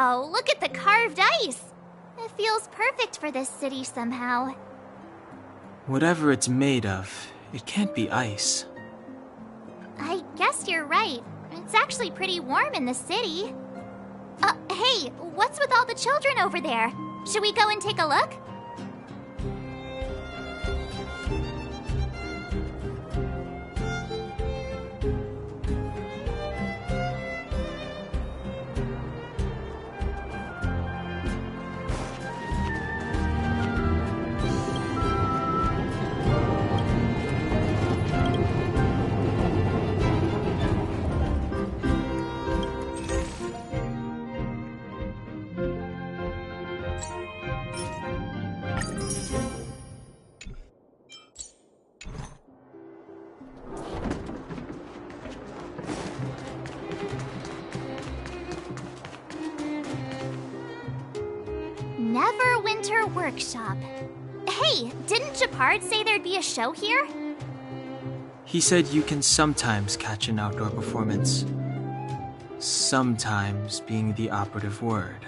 Wow, look at the carved ice! It feels perfect for this city somehow. Whatever it's made of, it can't be ice. I guess you're right. It's actually pretty warm in the city. Hey, what's with all the children over there? Should we go and take a look? Neverwinter Workshop. Hey, didn't Japard say there'd be a show here? He said you can sometimes catch an outdoor performance. Sometimes being the operative word.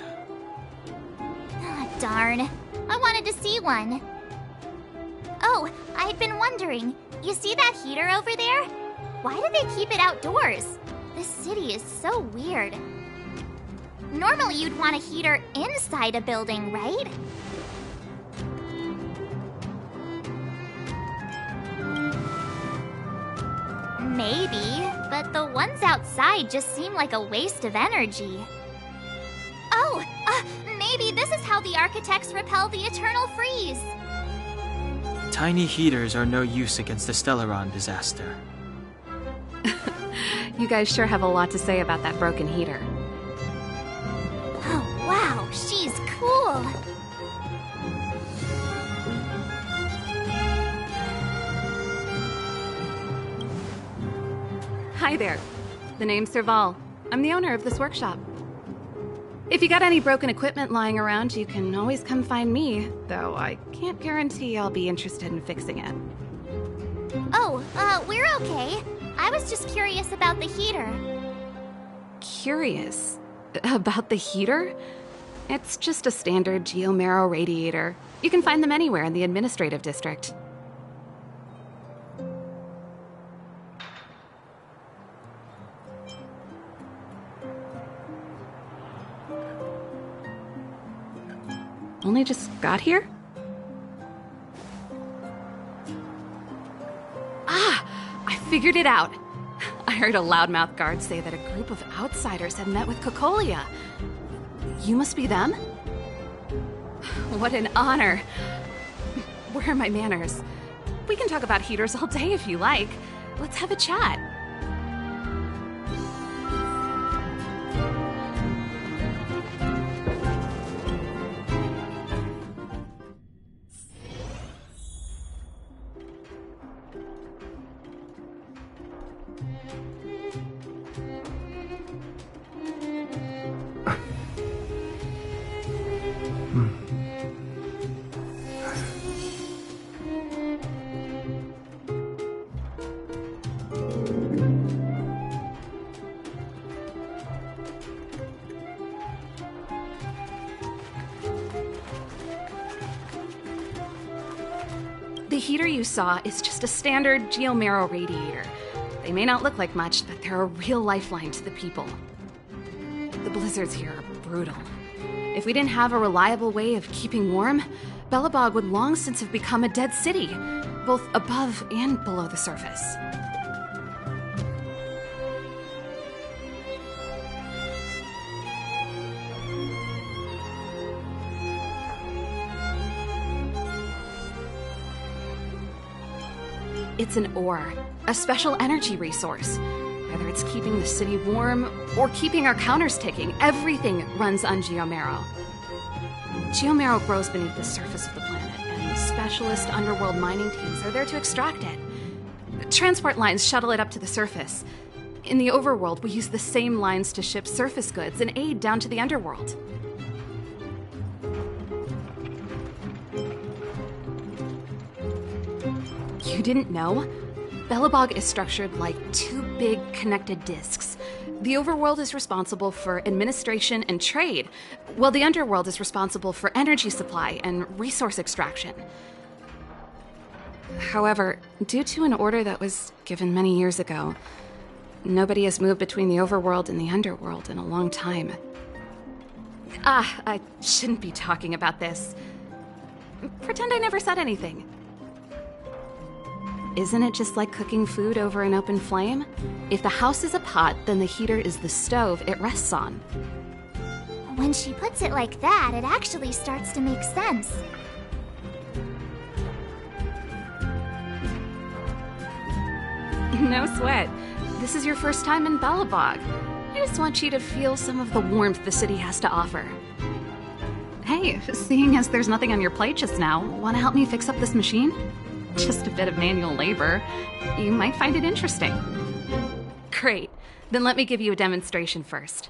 Ah, darn. I wanted to see one. Oh, I'd been wondering. You see that heater over there? Why do they keep it outdoors? This city is so weird. Normally you'd want a heater inside a building, right? Maybe, but the ones outside just seem like a waste of energy. Oh, maybe this is how the architects repel the eternal freeze. Tiny heaters are no use against the Stellaron disaster. You guys sure have a lot to say about that broken heater. Oh, wow, she's cool. Hi there. The name's Serval. I'm the owner of this workshop. If you got any broken equipment lying around, you can always come find me, though I can't guarantee I'll be interested in fixing it. Oh, we're okay. I was just curious about the heater. Curious? About the heater? It's just a standard geomarrow radiator. You can find them anywhere in the administrative district. Only just got here? Ah! I figured it out! I heard a loudmouth guard say that a group of outsiders had met with Cocolia. You must be them? What an honor! Where are my manners? We can talk about heaters all day if you like. Let's have a chat. The heater you saw is just a standard geomarrow radiator. They may not look like much, but they're a real lifeline to the people. The blizzards here are brutal. If we didn't have a reliable way of keeping warm, Belobog would long since have become a dead city, both above and below the surface. It's an ore, a special energy resource. Whether it's keeping the city warm or keeping our counters ticking, everything runs on geomarrow. Geomarrow grows beneath the surface of the planet, and specialist underworld mining teams are there to extract it. Transport lines shuttle it up to the surface. In the overworld, we use the same lines to ship surface goods and aid down to the underworld. You didn't know? Belobog is structured like two big connected discs. The overworld is responsible for administration and trade, while the underworld is responsible for energy supply and resource extraction. However, due to an order that was given many years ago, nobody has moved between the overworld and the underworld in a long time. I shouldn't be talking about this. Pretend I never said anything. Isn't it just like cooking food over an open flame? If the house is a pot, then the heater is the stove it rests on. When she puts it like that, it actually starts to make sense. No sweat. This is your first time in Belobog. I just want you to feel some of the warmth the city has to offer. Hey, seeing as there's nothing on your plate just now, want to help me fix up this machine? Just a bit of manual labor. You might find it interesting. Great. Then let me give you a demonstration first.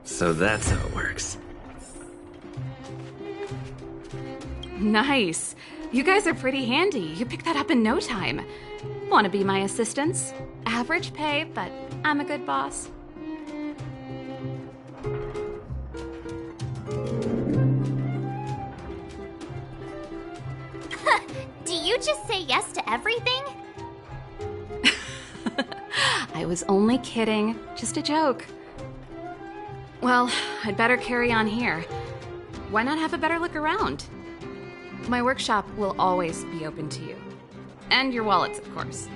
So that's how it works. Nice. You guys are pretty handy. You picked that up in no time. Want to be my assistants? Average pay, but I'm a good boss. Do you just say yes to everything? I was only kidding. Just a joke. Well, I'd better carry on here. Why not have a better look around? My workshop will always be open to you. And your wallets, of course.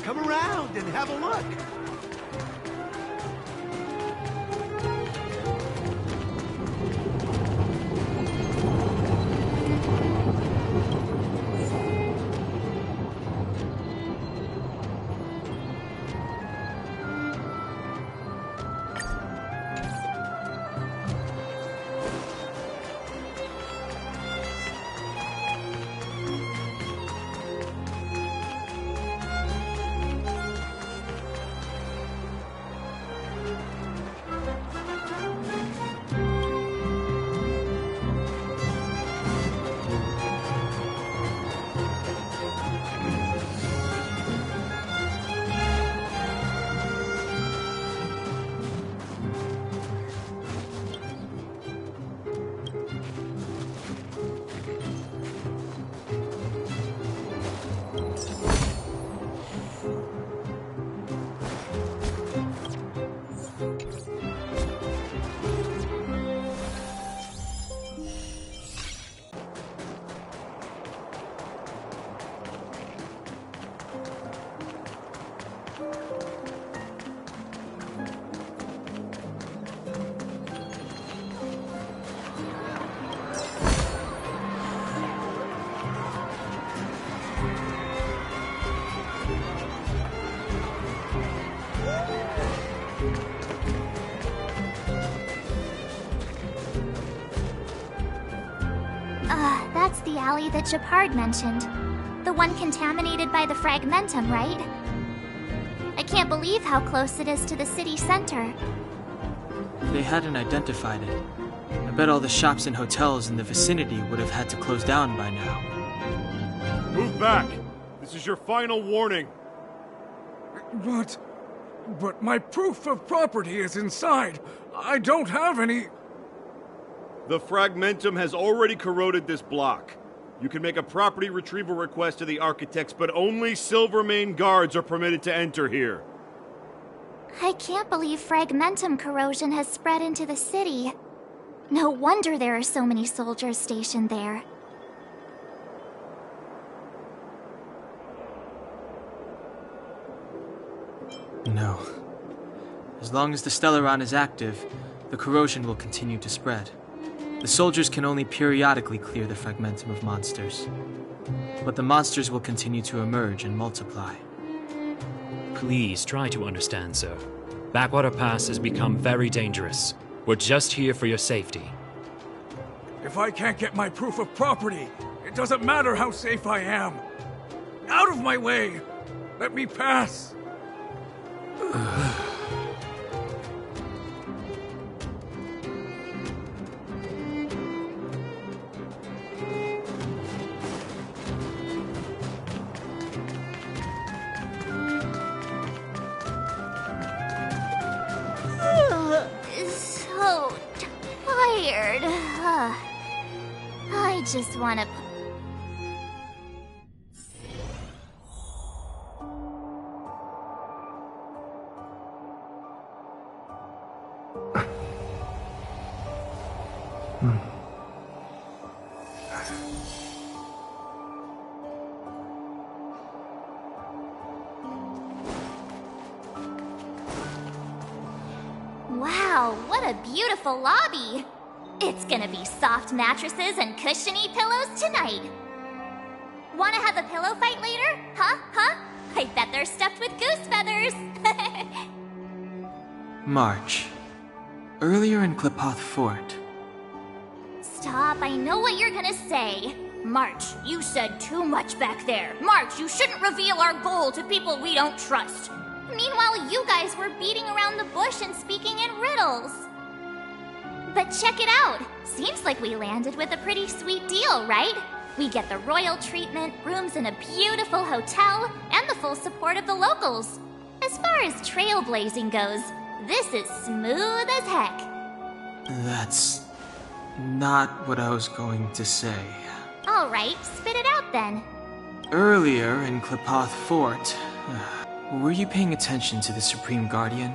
Come around and have a look. That's the alley that Shepard mentioned. The one contaminated by the fragmentum, right? I can't believe how close it is to the city center. They hadn't identified it. bet all the shops and hotels in the vicinity would have had to close down by now. Move back! This is your final warning. But my proof of property is inside. I don't have any... The fragmentum has already corroded this block. You can make a property retrieval request to the architects, but only Silvermane guards are permitted to enter here. I can't believe fragmentum corrosion has spread into the city. No wonder there are so many soldiers stationed there. No. As long as the Stellaron is active, the corrosion will continue to spread. The soldiers can only periodically clear the fragmentum of monsters. But the monsters will continue to emerge and multiply. Please try to understand, sir. Backwater Pass has become very dangerous. We're just here for your safety. If I can't get my proof of property, it doesn't matter how safe I am. Out of my way! Let me pass! So tired. I just want to... Wow, what a beautiful lobby! It's gonna be soft mattresses and cushiony pillows tonight. Wanna have a pillow fight later? Huh? I bet they're stuffed with goose feathers. March. Earlier in Klipoth Fort. Stop, I know what you're gonna say. March, you said too much back there. March, you shouldn't reveal our goal to people we don't trust. Meanwhile, you guys were beating around the bush and speaking in riddles. But check it out. Seems like we landed with a pretty sweet deal, right? We get the royal treatment, rooms in a beautiful hotel, and the full support of the locals. As far as trailblazing goes, this is smooth as heck. That's not what I was going to say. All right, spit it out then. Earlier in Klipoth Fort, were you paying attention to the Supreme Guardian?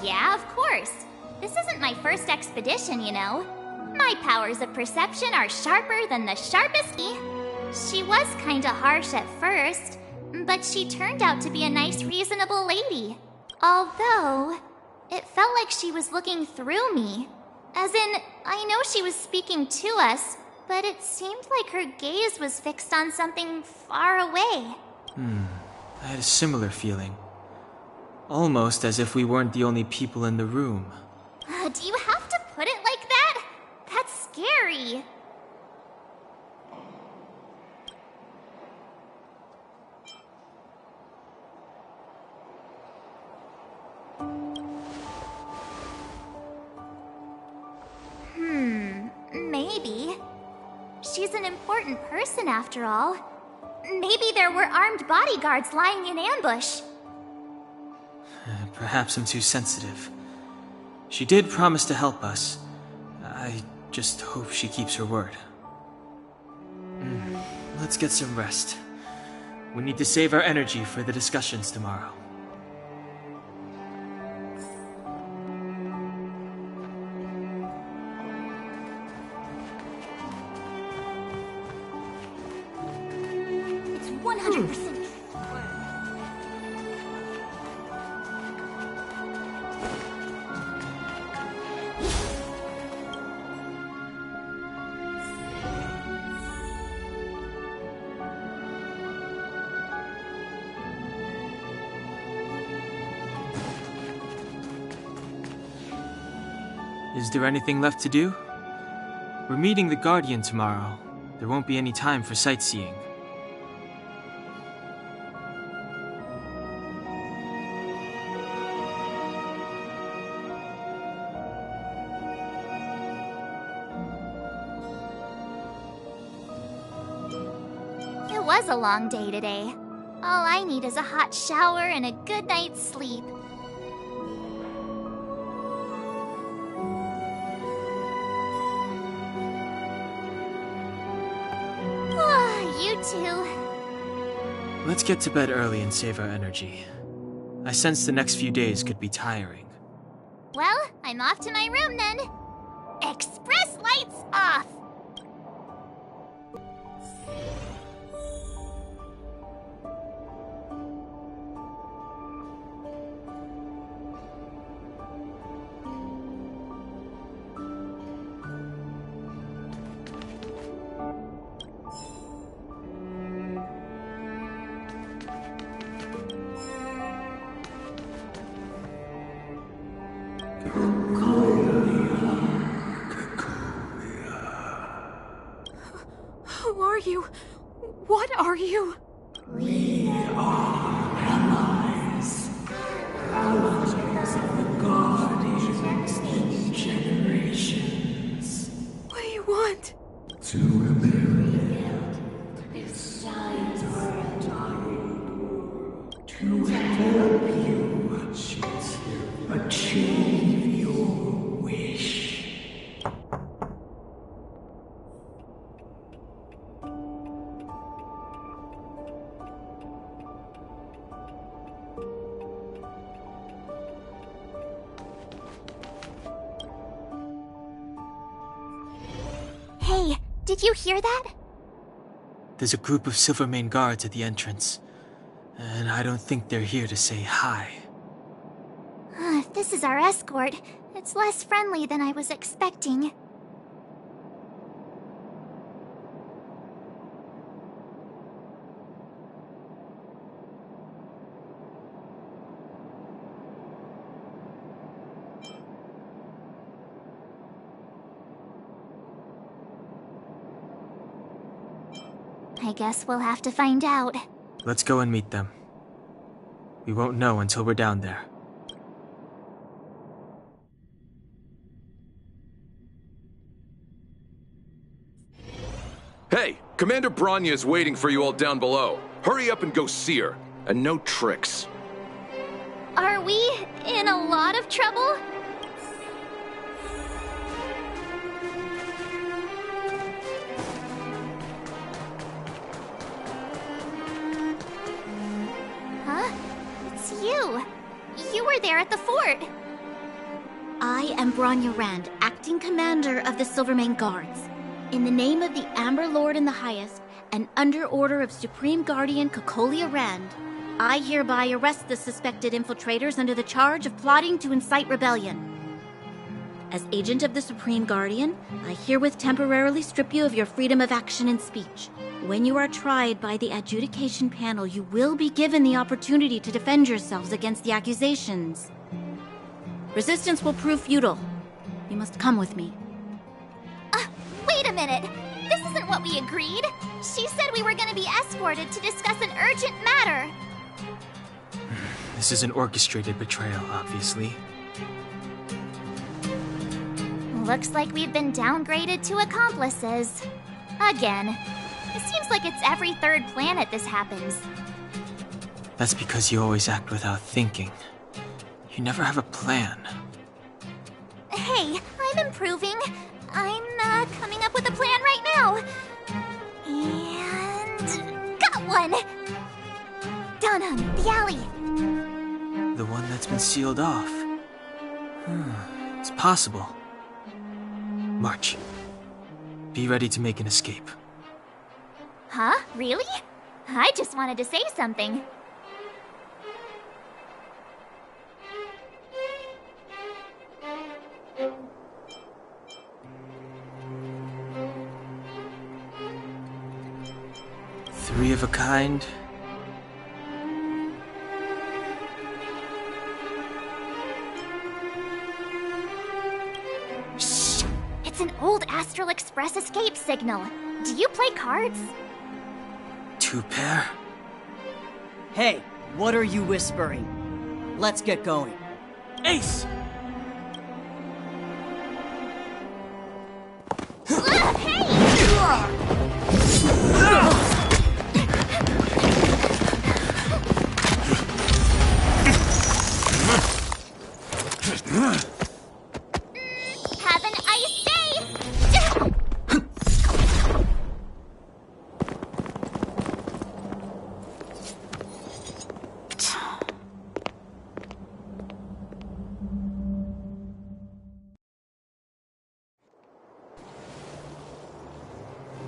Yeah, of course. This isn't my first expedition, you know. My powers of perception are sharper than the sharpest key. She was kinda harsh at first, but she turned out to be a nice, reasonable lady. Although, it felt like she was looking through me. As in, I know she was speaking to us, but it seemed like her gaze was fixed on something far away. I had a similar feeling. Almost as if we weren't the only people in the room. Do you have to put it like that? That's scary. Maybe. She's an important person after all. Maybe there were armed bodyguards lying in ambush. Perhaps I'm too sensitive. She did promise to help us. I just hope she keeps her word. Let's get some rest. We need to save our energy for the discussions tomorrow. It's 100%. Is there anything left to do? We're meeting the Guardian tomorrow. There won't be any time for sightseeing. was a long day today. All I need is a hot shower and a good night's sleep. You too. Let's get to bed early and save our energy. I sense the next few days could be tiring. Well, I'm off to my room then. Express lights off! Who are you? What are you? We are allies. Followers of the Guardians in generations. What do you want? To rebuild this side of time. To help you achieve your wish. Hey, did you hear that? There's a group of Silvermane guards at the entrance, and I don't think they're here to say hi. If this is our escort, it's less friendly than I was expecting. I guess we'll have to find out. Let's go and meet them. We won't know until we're down there. Hey, Commander Bronya is waiting for you all down below. Hurry up and go see her. And no tricks. Are we in a lot of trouble? Huh? It's you. You were there at the fort. I am Bronya Rand, acting commander of the Silvermane Guards. In the name of the Amber Lord in the Highest, and under order of Supreme Guardian Cocolia Rand, I hereby arrest the suspected infiltrators under the charge of plotting to incite rebellion. As agent of the Supreme Guardian, I herewith temporarily strip you of your freedom of action and speech. When you are tried by the adjudication panel, you will be given the opportunity to defend yourselves against the accusations. Resistance will prove futile. You must come with me. Wait a minute. This isn't what we agreed. She said we were going to be escorted to discuss an urgent matter. This is an orchestrated betrayal, obviously. Looks like we've been downgraded to accomplices. Again. It seems like it's every third planet this happens. That's because you always act without thinking. You never have a plan. Hey, I'm improving. I'm coming up with a plan right now. And got one! Down on the alley. The one that's been sealed off. It's possible. March. Be ready to make an escape. Huh? Really? I just wanted to say something. Three of a kind. Shh! It's an old Astral Express escape signal. Do you play cards? Two pair? Hey, what are you whispering? Let's get going. Ace! Hey!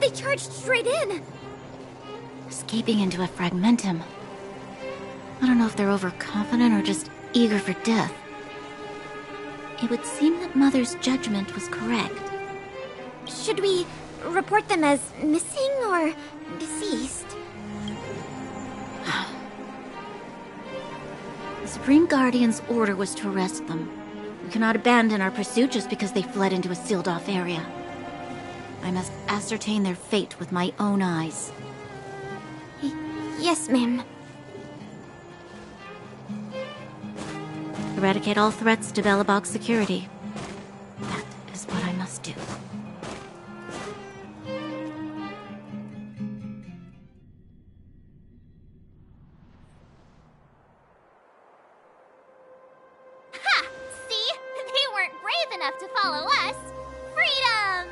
They charged straight in! Escaping into a fragmentum. I don't know if they're overconfident or just eager for death. It would seem that Mother's judgment was correct. Should we report them as missing or deceased? The Supreme Guardian's order was to arrest them. We cannot abandon our pursuit just because they fled into a sealed-off area. I must ascertain their fate with my own eyes. Yes, ma'am. Eradicate all threats to Belobog's security. That is what I must do. Ha! See? They weren't brave enough to follow us. Freedom!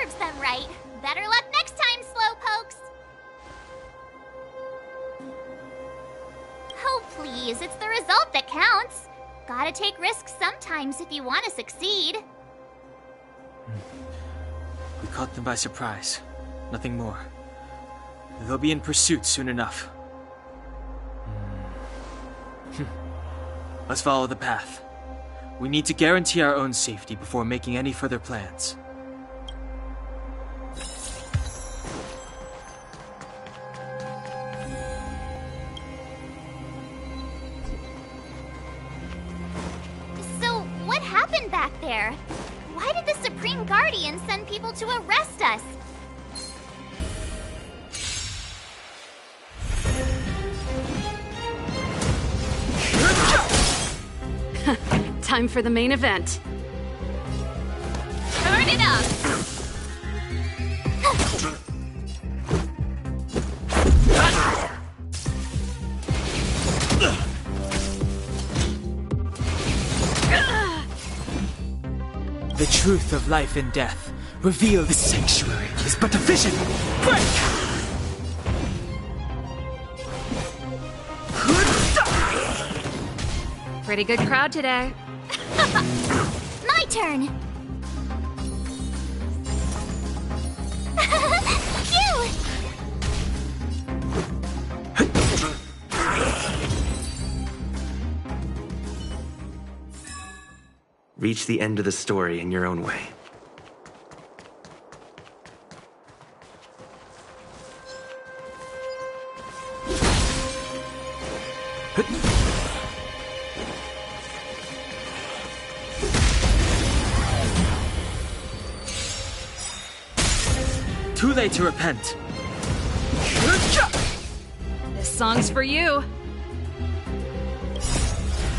Serves them right. Better luck next time, slowpokes. Oh, please, it's the result that counts. Gotta take risks sometimes if you want to succeed. We caught them by surprise. Nothing more. They'll be in pursuit soon enough. Let's follow the path. We need to guarantee our own safety before making any further plans. So, what happened back there? Why did the Supreme Guardian send people to arrest us? Time for the main event. Turn it up! The truth of life and death. Reveal the sanctuary is but a vision. Break! Pretty good crowd today. My turn! Phew! Reach the end of the story in your own way. Too late to repent. This song's for you.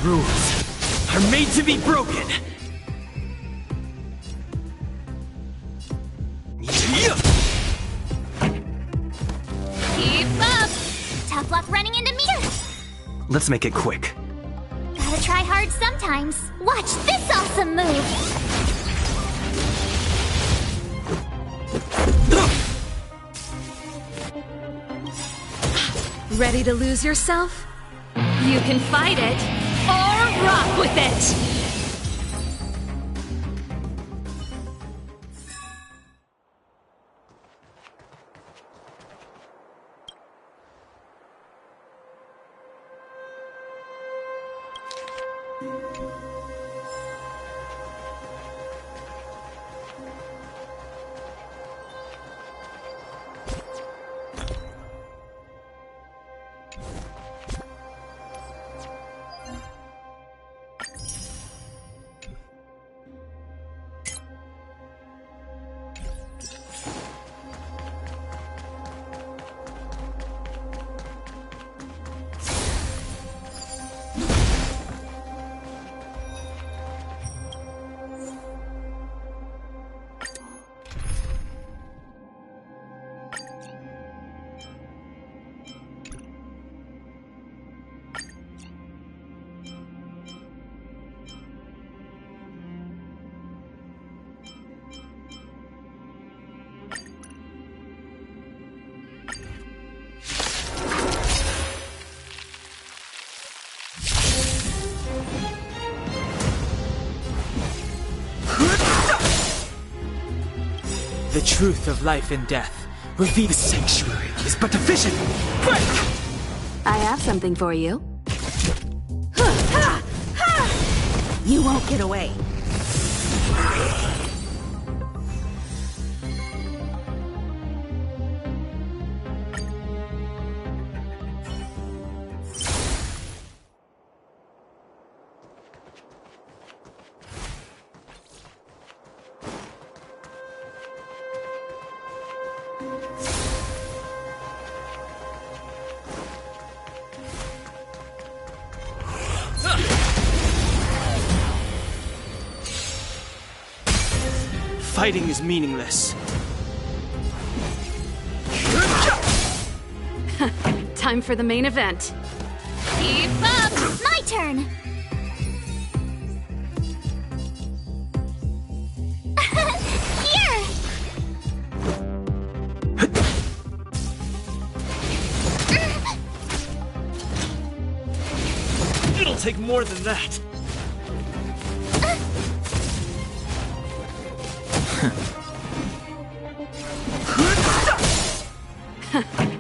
Rules are made to be broken. Keep up! Tough luck running into me! Let's make it quick. Gotta try hard sometimes. Watch this awesome move! Ready to lose yourself? You can fight it, or rock with it! The truth of life and death. Reveal the sanctuary is but a vision. Break! I have something for you. You won't get away. Fighting is meaningless. Time for the main event. Keep up! My turn! Here! It'll take more than that.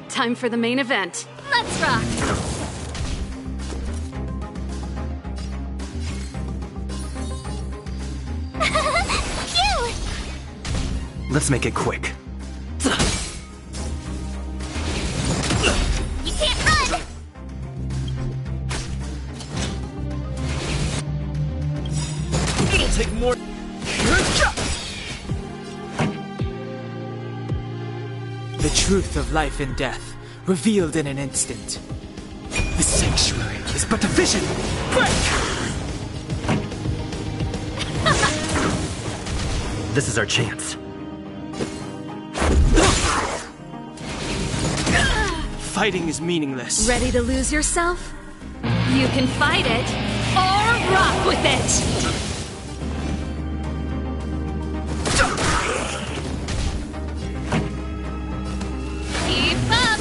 Time for the main event. Let's rock! Phew! Let's make it quick. You can't run! It'll take more. The truth of life and death, revealed in an instant. The sanctuary is but a vision. Break! This is our chance. Fighting is meaningless. Ready to lose yourself? You can fight it, or rock with it! Keep up!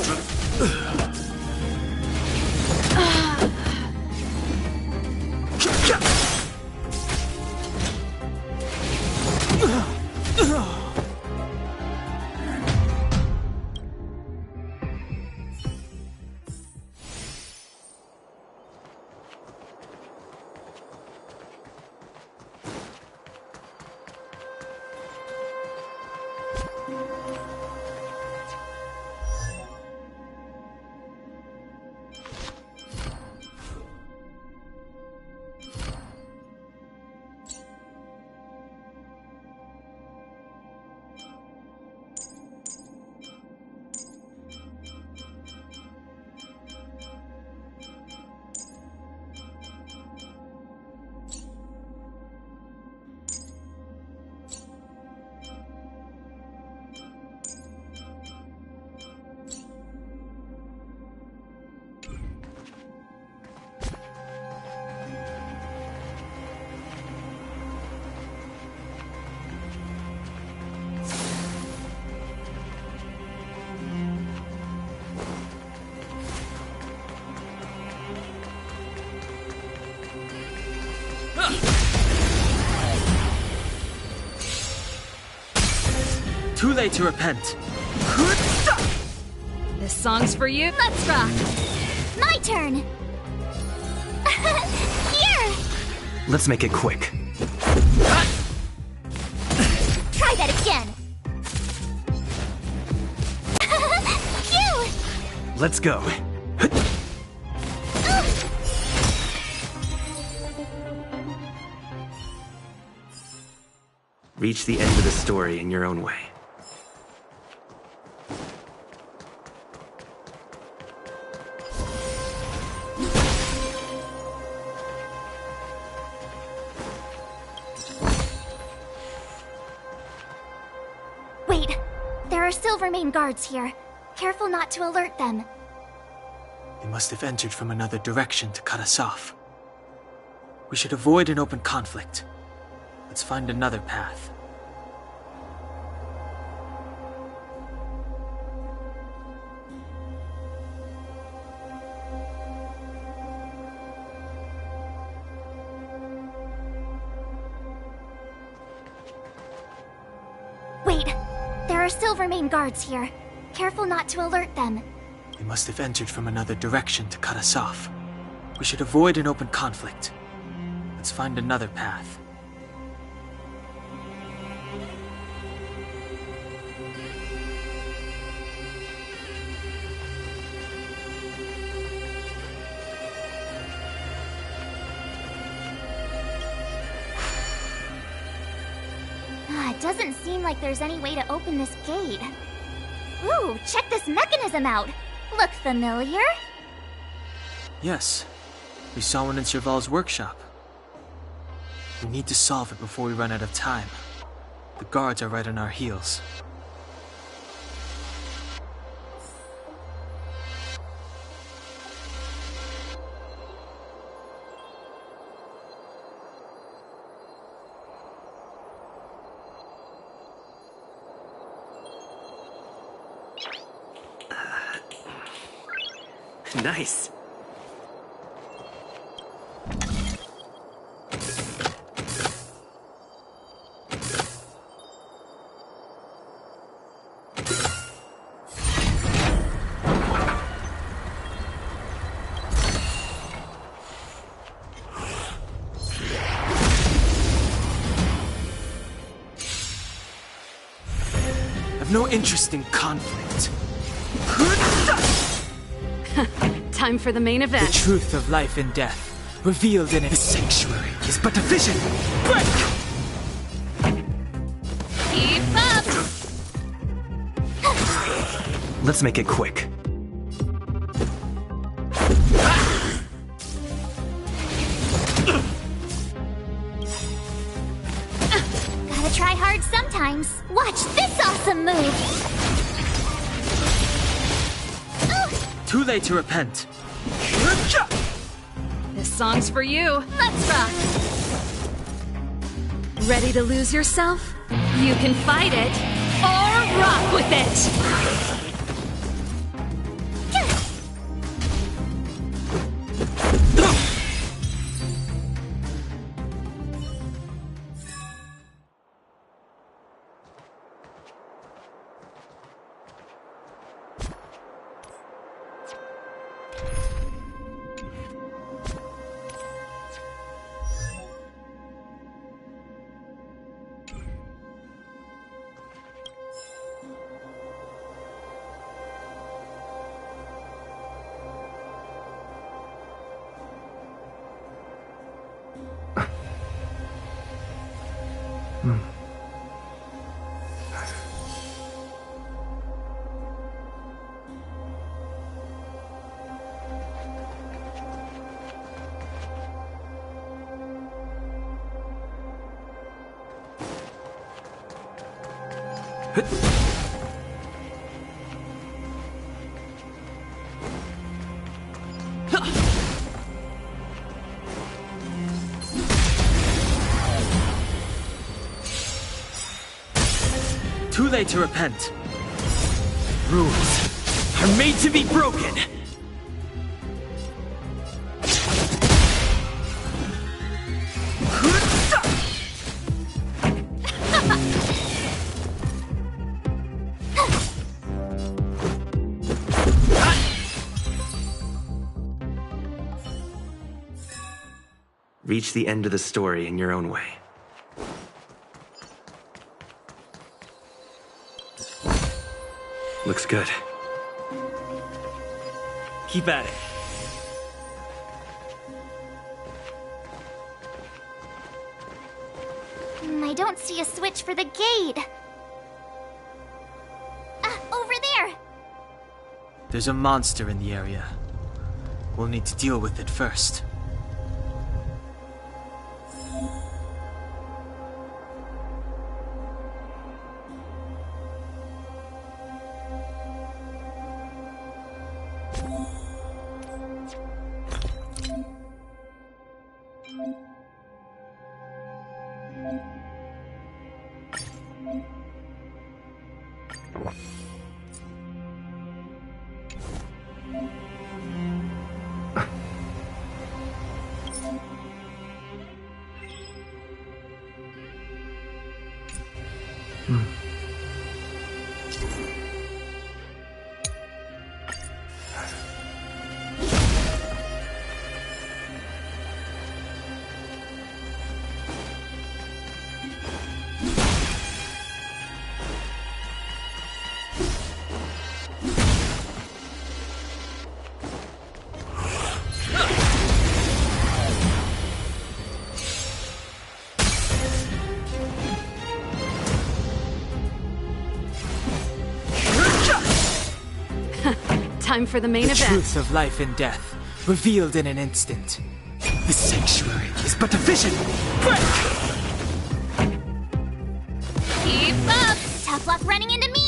Too late to repent. This song's for you. Let's rock! My turn! Here! Let's make it quick. Try that again! Phew! Let's go. Reach the end of the story in your own way. Wait, there are Silvermane guards here. Careful not to alert them. They must have entered from another direction to cut us off. We should avoid an open conflict. Let's find another path. There are Silvermane guards here. Careful not to alert them. They must have entered from another direction to cut us off. We should avoid an open conflict. Let's find another path. It doesn't seem like there's any way to open this gate. Ooh, check this mechanism out! Look familiar? Yes, we saw one in Serval's workshop. We need to solve it before we run out of time. The guards are right on our heels. Nice. I've no interest in conflict. Time for the main event. The truth of life and death, revealed in it. The sanctuary is but a vision. Break! Keep up! Let's make it quick. Gotta try hard sometimes. Watch this awesome move! Too late to repent. This song's for you. Let's rock! Ready to lose yourself? You can fight it, or rock with it! Too late to repent. Rules are made to be broken. Reach the end of the story in your own way. Looks good. Keep at it. I don't see a switch for the gate. Over there! There's a monster in the area. We'll need to deal with it first. Time for the main The event. truth of life and death, revealed in an instant. The sanctuary is but a vision. Keep up! Tough luck running into me!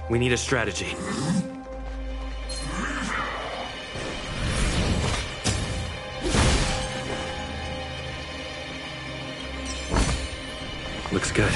We need a strategy. Looks good.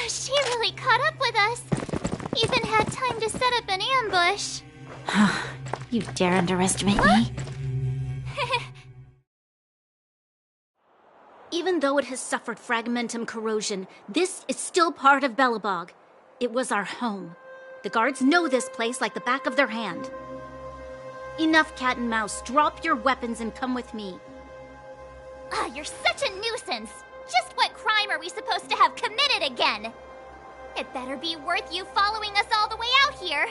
She really caught up with us. Even had time to set up an ambush. You dare underestimate me? Even though it has suffered fragmentum corrosion, this is still part of Belobog. It was our home. The guards know this place like the back of their hand. Enough cat and mouse. Drop your weapons and come with me. You're such a nuisance. Just what crime are we supposed to have committed again? It better be worth you following us all the way out here.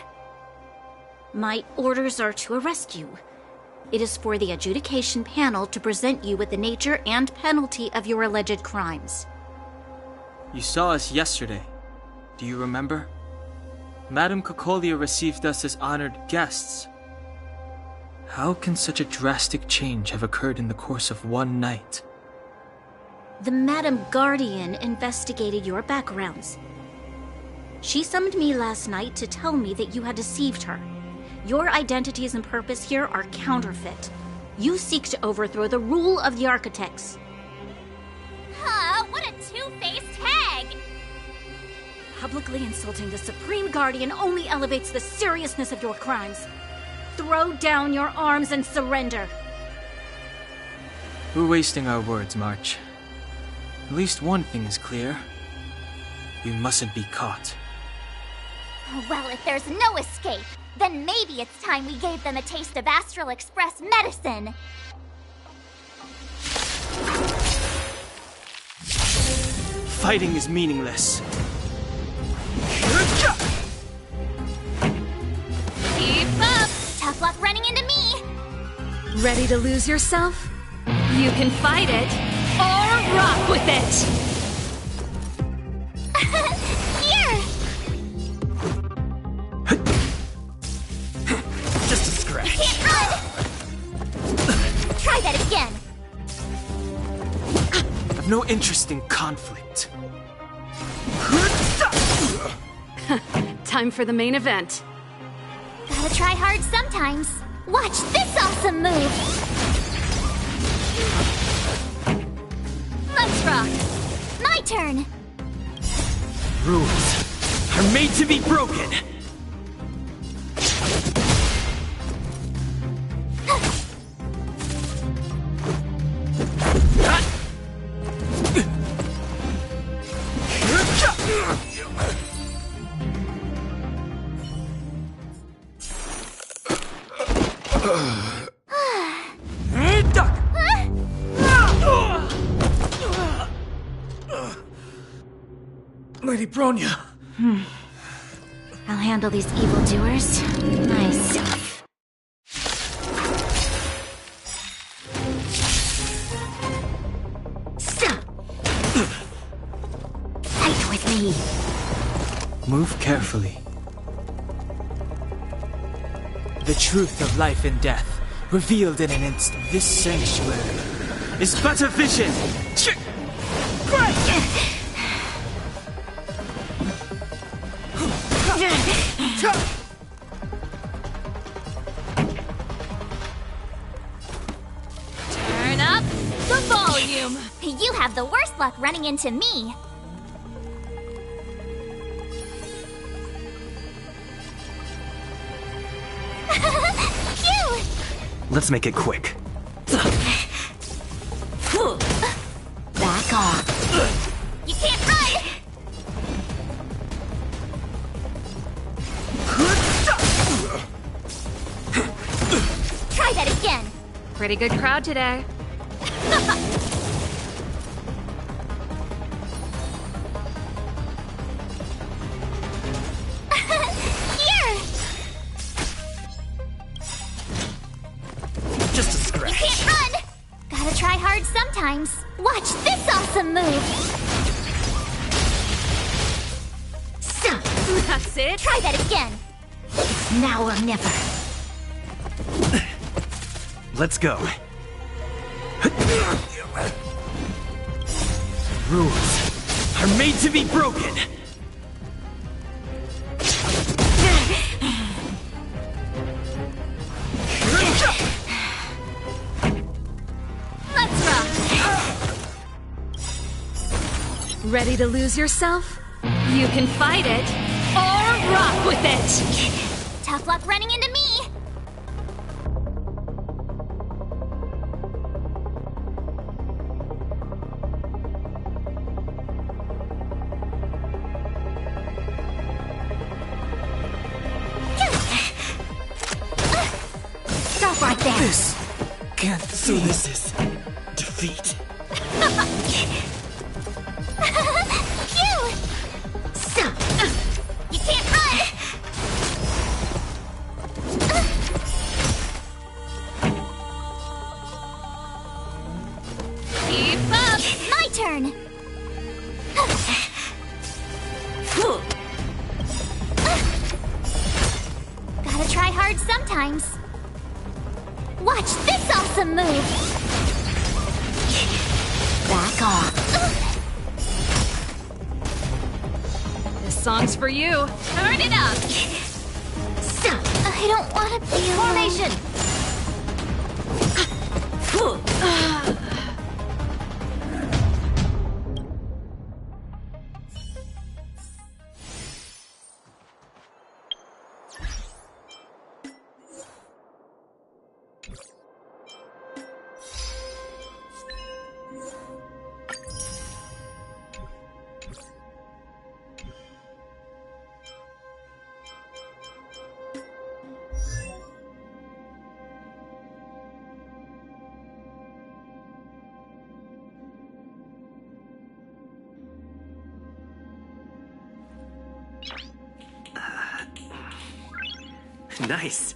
My orders are to arrest you. It is for the adjudication panel to present you with the nature and penalty of your alleged crimes. You saw us yesterday. Do you remember? Madame Cocolia received us as honored guests. How can such a drastic change have occurred in the course of one night? The Madame Guardian investigated your backgrounds. She summoned me last night to tell me that you had deceived her. Your identities and purpose here are counterfeit. You seek to overthrow the rule of the architects. What a two-faced hag! Publicly insulting the Supreme Guardian only elevates the seriousness of your crimes. Throw down your arms and surrender. We're wasting our words, March. At least one thing is clear. We mustn't be caught. Well, if there's no escape, then maybe it's time we gave them a taste of Astral Express medicine. Fighting is meaningless. Keep up! Tough luck running into me! Ready to lose yourself? You can fight it, or rock with it! Here! no interest in conflict. Time for the main event. Gotta try hard sometimes. Watch this awesome move! Let's rock! My turn! Rules are made to be broken! Lady Bronya! I'll handle these evildoers myself. Stop! Fight with me! Move carefully. The truth of life and death, revealed in an instant. This sanctuary is but a vision! Turn up the volume! You have the worst luck running into me! Phew! Let's make it quick. Back off. You can't run! Try that again! Pretty good crowd today. Here! Just a scratch. You can't run! Gotta try hard sometimes. Watch this awesome move! Stop! That's it. Try that again! Now or never. Let's go. Rules are made to be broken! Let's rock! Ready to lose yourself? You can fight it, or rock with it! Tough luck running into me! Stop right there. This can't. So this is defeat. Phew! Stop! You can't run! Keep up! My turn! Gotta try hard sometimes. Watch this awesome move! Back off. This song's for you. Turn it up! Stop! I don't want to be Formation! Nice.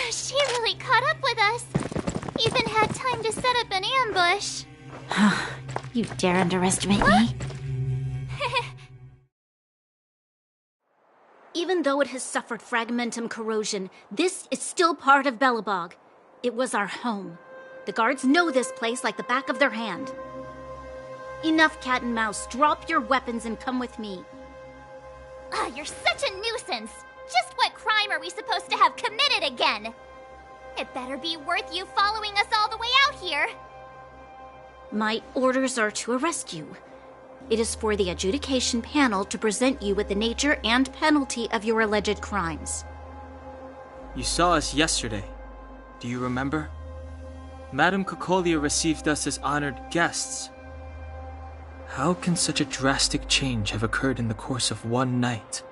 She really caught up with us. Even had time to set up an ambush. You dare underestimate me? Even though it has suffered fragmentum corrosion, this is still part of Belobog. It was our home. The guards know this place like the back of their hand. Enough cat and mouse. Drop your weapons and come with me. You're such a nuisance. Just what crime are we supposed to have committed again? It better be worth you following us all the way out here. My orders are to arrest you. It is for the adjudication panel to present you with the nature and penalty of your alleged crimes. You saw us yesterday. Do you remember? Madame Cocolia received us as honored guests. How can such a drastic change have occurred in the course of one night?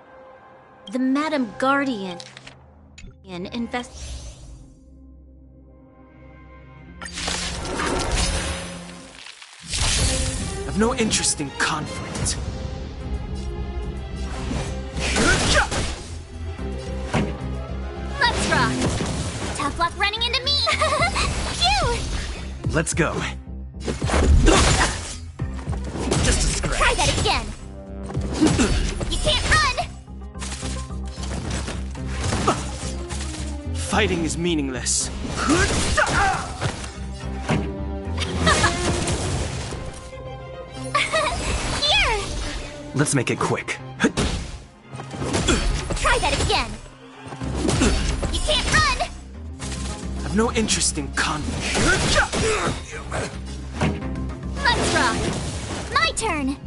The Madame Guardian I've no interest in conflict. Let's rock! Tough luck running into me! Phew! Let's go. Just a scratch. Try that again! You can't run! Fighting is meaningless. Here! Let's make it quick. Try that again! You can't run! I've no interest in conflict. Let's rock! My turn!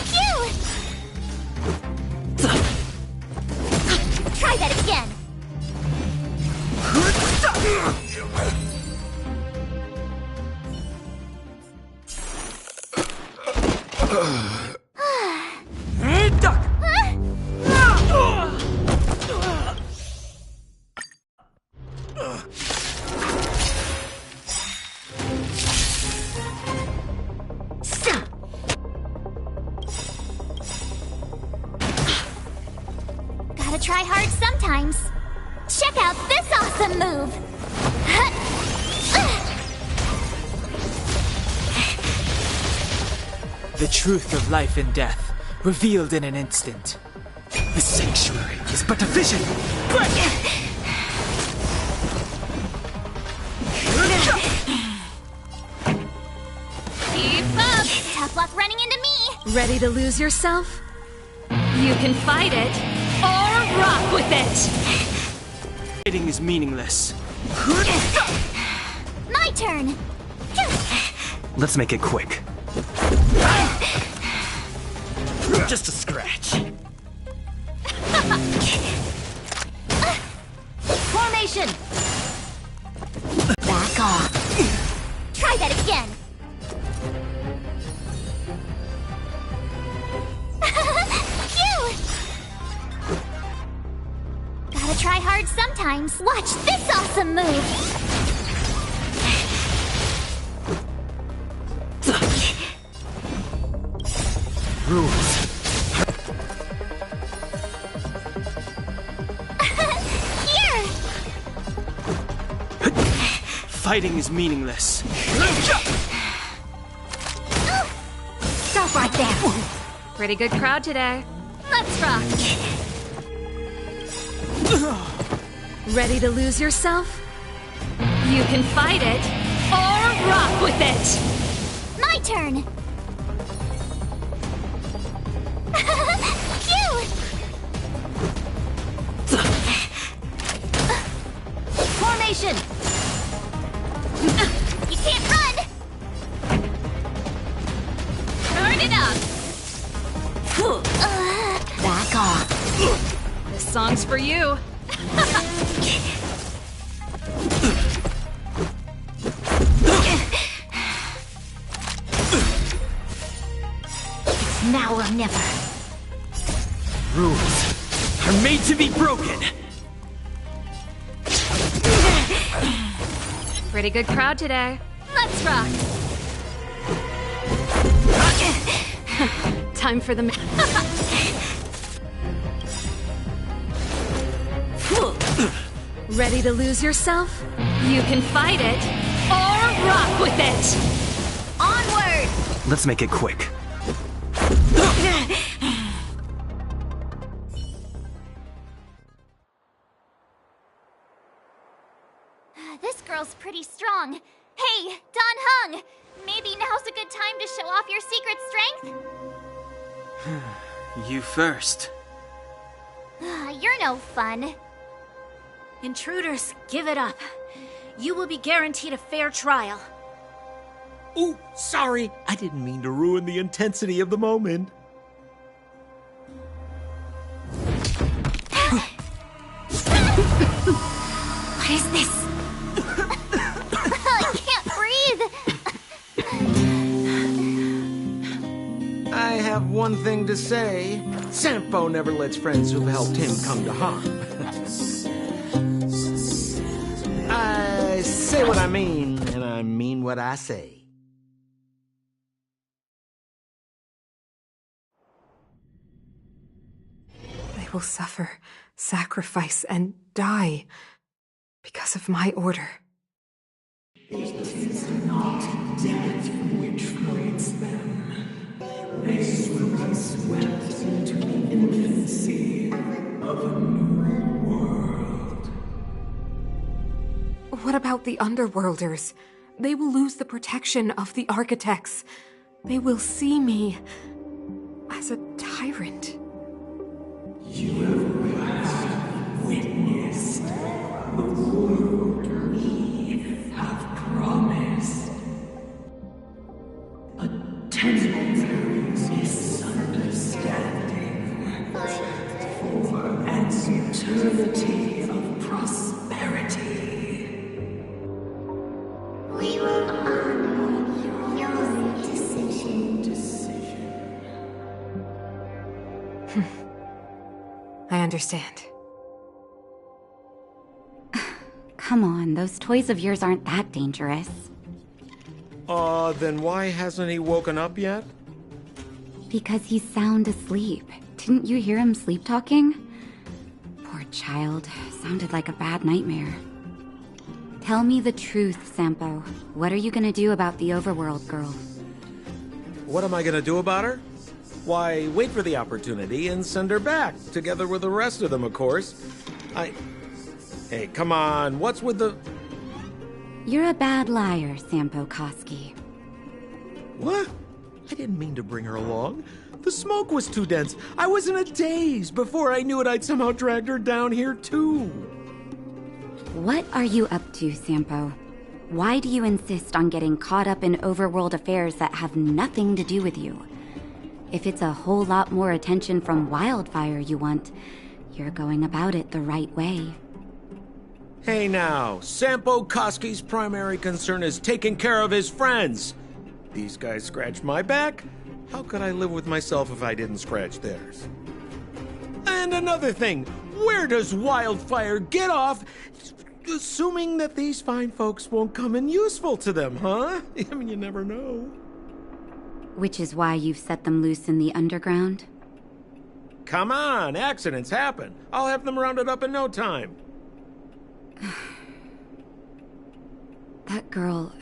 Phew! Try that again! Duck! Gotta try hard sometimes. Check out this awesome move! The truth of life and death, revealed in an instant. The sanctuary is but a vision. Keep up! Tough luck running into me! Ready to lose yourself? You can fight it, or rock with it! Fighting is meaningless. My turn! Let's make it quick. Just a scratch. Formation! Back off. Try that again! Phew! Gotta try hard sometimes. Watch this awesome move! Rules. Here! Fighting is meaningless. Stop right there! Pretty good crowd today. Let's rock! Ready to lose yourself? You can fight it, or rock with it! My turn! Phew! Formation! You can't run! Turn it up! Back off. This song's for you. Now or never. Rules are made to be broken. Pretty good crowd today. Let's rock! Time for the... Ready to lose yourself? You can fight it, or rock with it! Onward! Let's make it quick. This girl's pretty strong. Hey, Don Hung! Maybe now's a good time to show off your secret strength? You first. You're no fun. Intruders, give it up. You will be guaranteed a fair trial. Ooh, sorry. I didn't mean to ruin the intensity of the moment. What is this? I can't breathe. I have one thing to say. Sampo never lets friends who've helped him come to harm. I say what I mean, and I mean what I say. They will suffer, sacrifice, and die because of my order. It is not death which frees them. They will be swept into the infancy of a new world. What about the Underworlders? They will lose the protection of the Architects. They will see me as a tyrant. You have witnessed the world we have promised. A temporary misunderstanding for an eternity of prosperity. We will honor your decision. I understand. Come on, those toys of yours aren't that dangerous. Then why hasn't he woken up yet? Because he's sound asleep. Didn't you hear him sleep talking? Poor child. Sounded like a bad nightmare. Tell me the truth, Sampo. What are you gonna do about the Overworld girl? What am I gonna do about her? Why, wait for the opportunity and send her back, together with the rest of them, of course. Hey, come on, what's with the... You're a bad liar, Sampo Koski. What? I didn't mean to bring her along. The smoke was too dense. I was in a daze. Before I knew it, I'd somehow dragged her down here, too. What are you up to, Sampo? Why do you insist on getting caught up in overworld affairs that have nothing to do with you? If it's a whole lot more attention from Wildfire you want, you're going about it the right way. Hey now, Sampo Koski's primary concern is taking care of his friends. These guys scratched my back. How could I live with myself if I didn't scratch theirs? And another thing, where does Wildfire get off assuming that these fine folks won't come in useful to them, huh? I mean, you never know. Which is why you've set them loose in the underground? Come on, accidents happen. I'll have them rounded up in no time. That girl...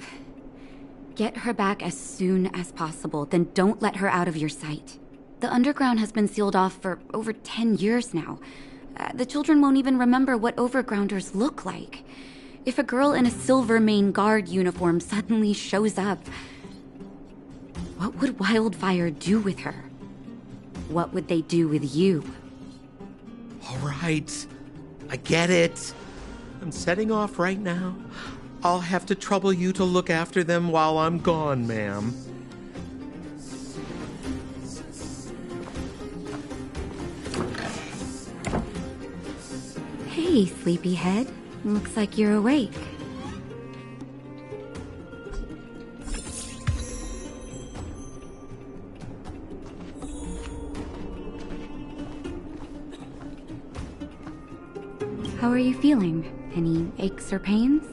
Get her back as soon as possible, then don't let her out of your sight. The underground has been sealed off for over 10 years now. The children won't even remember what overgrounders look like. If a girl in a Silvermane Guard uniform suddenly shows up, what would Wildfire do with her? What would they do with you? All right, I get it. I'm setting off right now. I'll have to trouble you to look after them while I'm gone, ma'am. Hey, sleepyhead. Looks like you're awake. How are you feeling? Any aches or pains?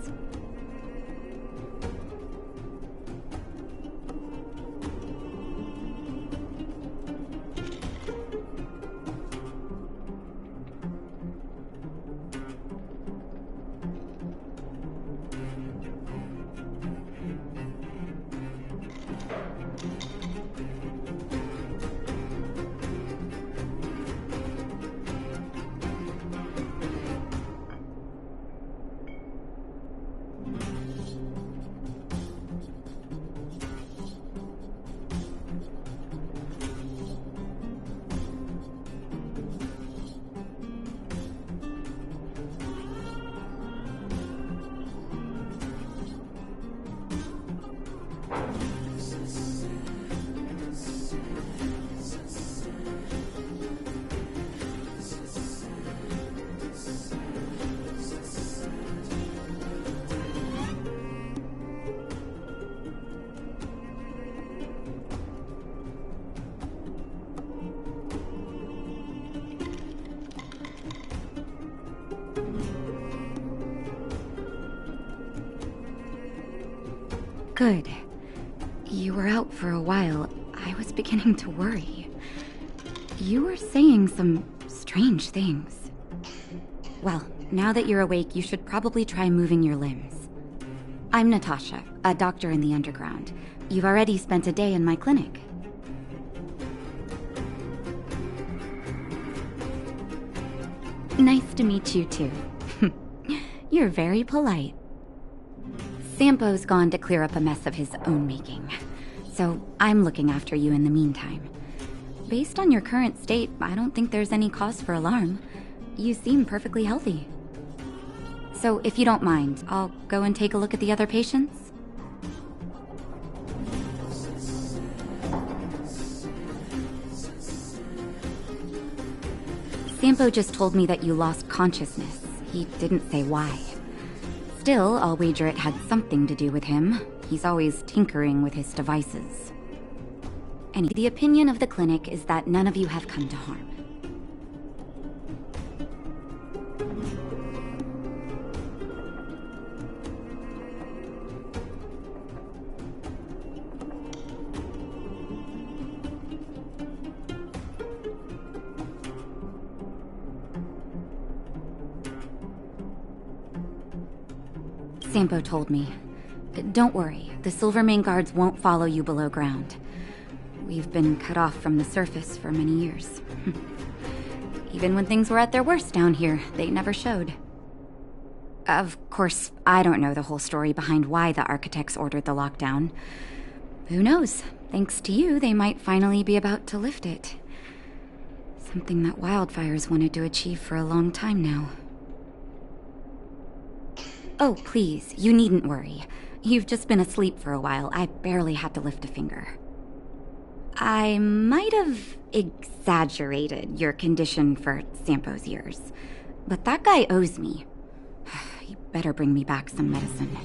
Good. You were out for a while. I was beginning to worry. You were saying some strange things. Well, now that you're awake, you should probably try moving your limbs. I'm Natasha, a doctor in the underground. You've already spent a day in my clinic. Nice to meet you, too. You're very polite. Sampo's gone to clear up a mess of his own making, so I'm looking after you in the meantime. Based on your current state, I don't think there's any cause for alarm. You seem perfectly healthy. So if you don't mind, I'll go and take a look at the other patients. Sampo just told me that you lost consciousness. He didn't say why. Still, I'll wager it had something to do with him. He's always tinkering with his devices. Anyway, the opinion of the clinic is that none of you have come to harm. Sampo told me. Don't worry, the Silvermane guards won't follow you below ground. We've been cut off from the surface for many years. Even when things were at their worst down here, they never showed. Of course, I don't know the whole story behind why the architects ordered the lockdown. Who knows? Thanks to you, they might finally be about to lift it. Something that Wildfire's wanted to achieve for a long time now. Oh, please, you needn't worry. You've just been asleep for a while. I barely had to lift a finger. I might have exaggerated your condition for Sampo's years, but that guy owes me. You better bring me back some medicine.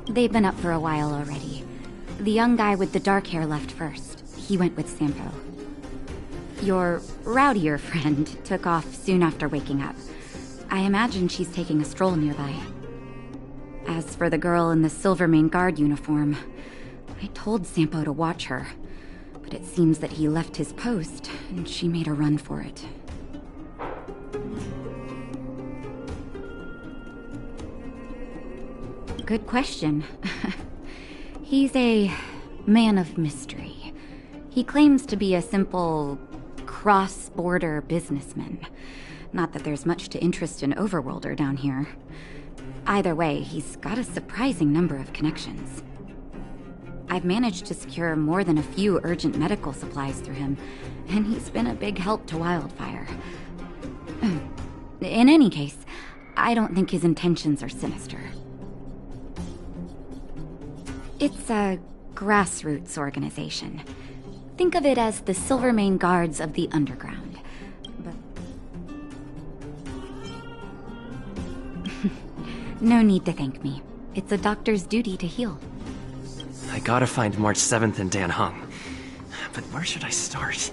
They've been up for a while already. The young guy with the dark hair left first. He went with Sampo. Your rowdier friend took off soon after waking up. I imagine she's taking a stroll nearby. As for the girl in the Silvermane guard uniform, I told Sampo to watch her, but it seems that he left his post and she made a run for it. Good question. He's a man of mystery. He claims to be a simple cross-border businessman. Not that there's much to interest an overworlder down here. Either way, he's got a surprising number of connections. I've managed to secure more than a few urgent medical supplies through him, and he's been a big help to Wildfire. In any case, I don't think his intentions are sinister. It's a grassroots organization. Think of it as the Silvermane Guards of the Underground. But no need to thank me. It's a doctor's duty to heal. I gotta find March 7th and Dan Hung. But where should I start?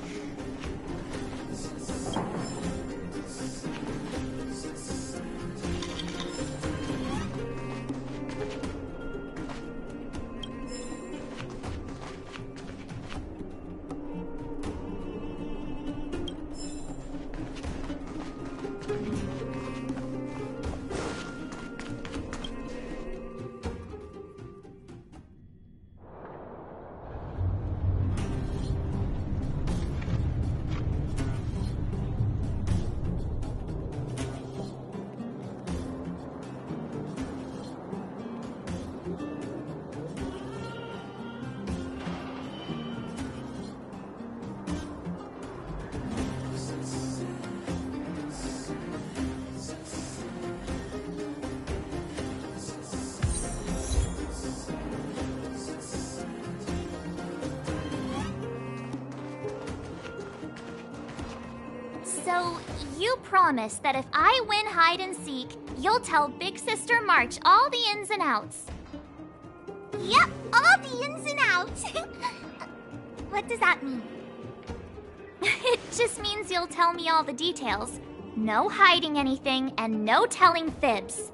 So, you promise that if I win hide and seek, you'll tell Big Sister March all the ins and outs. Yep, all the ins and outs. What does that mean? It just means you'll tell me all the details. No hiding anything and no telling fibs.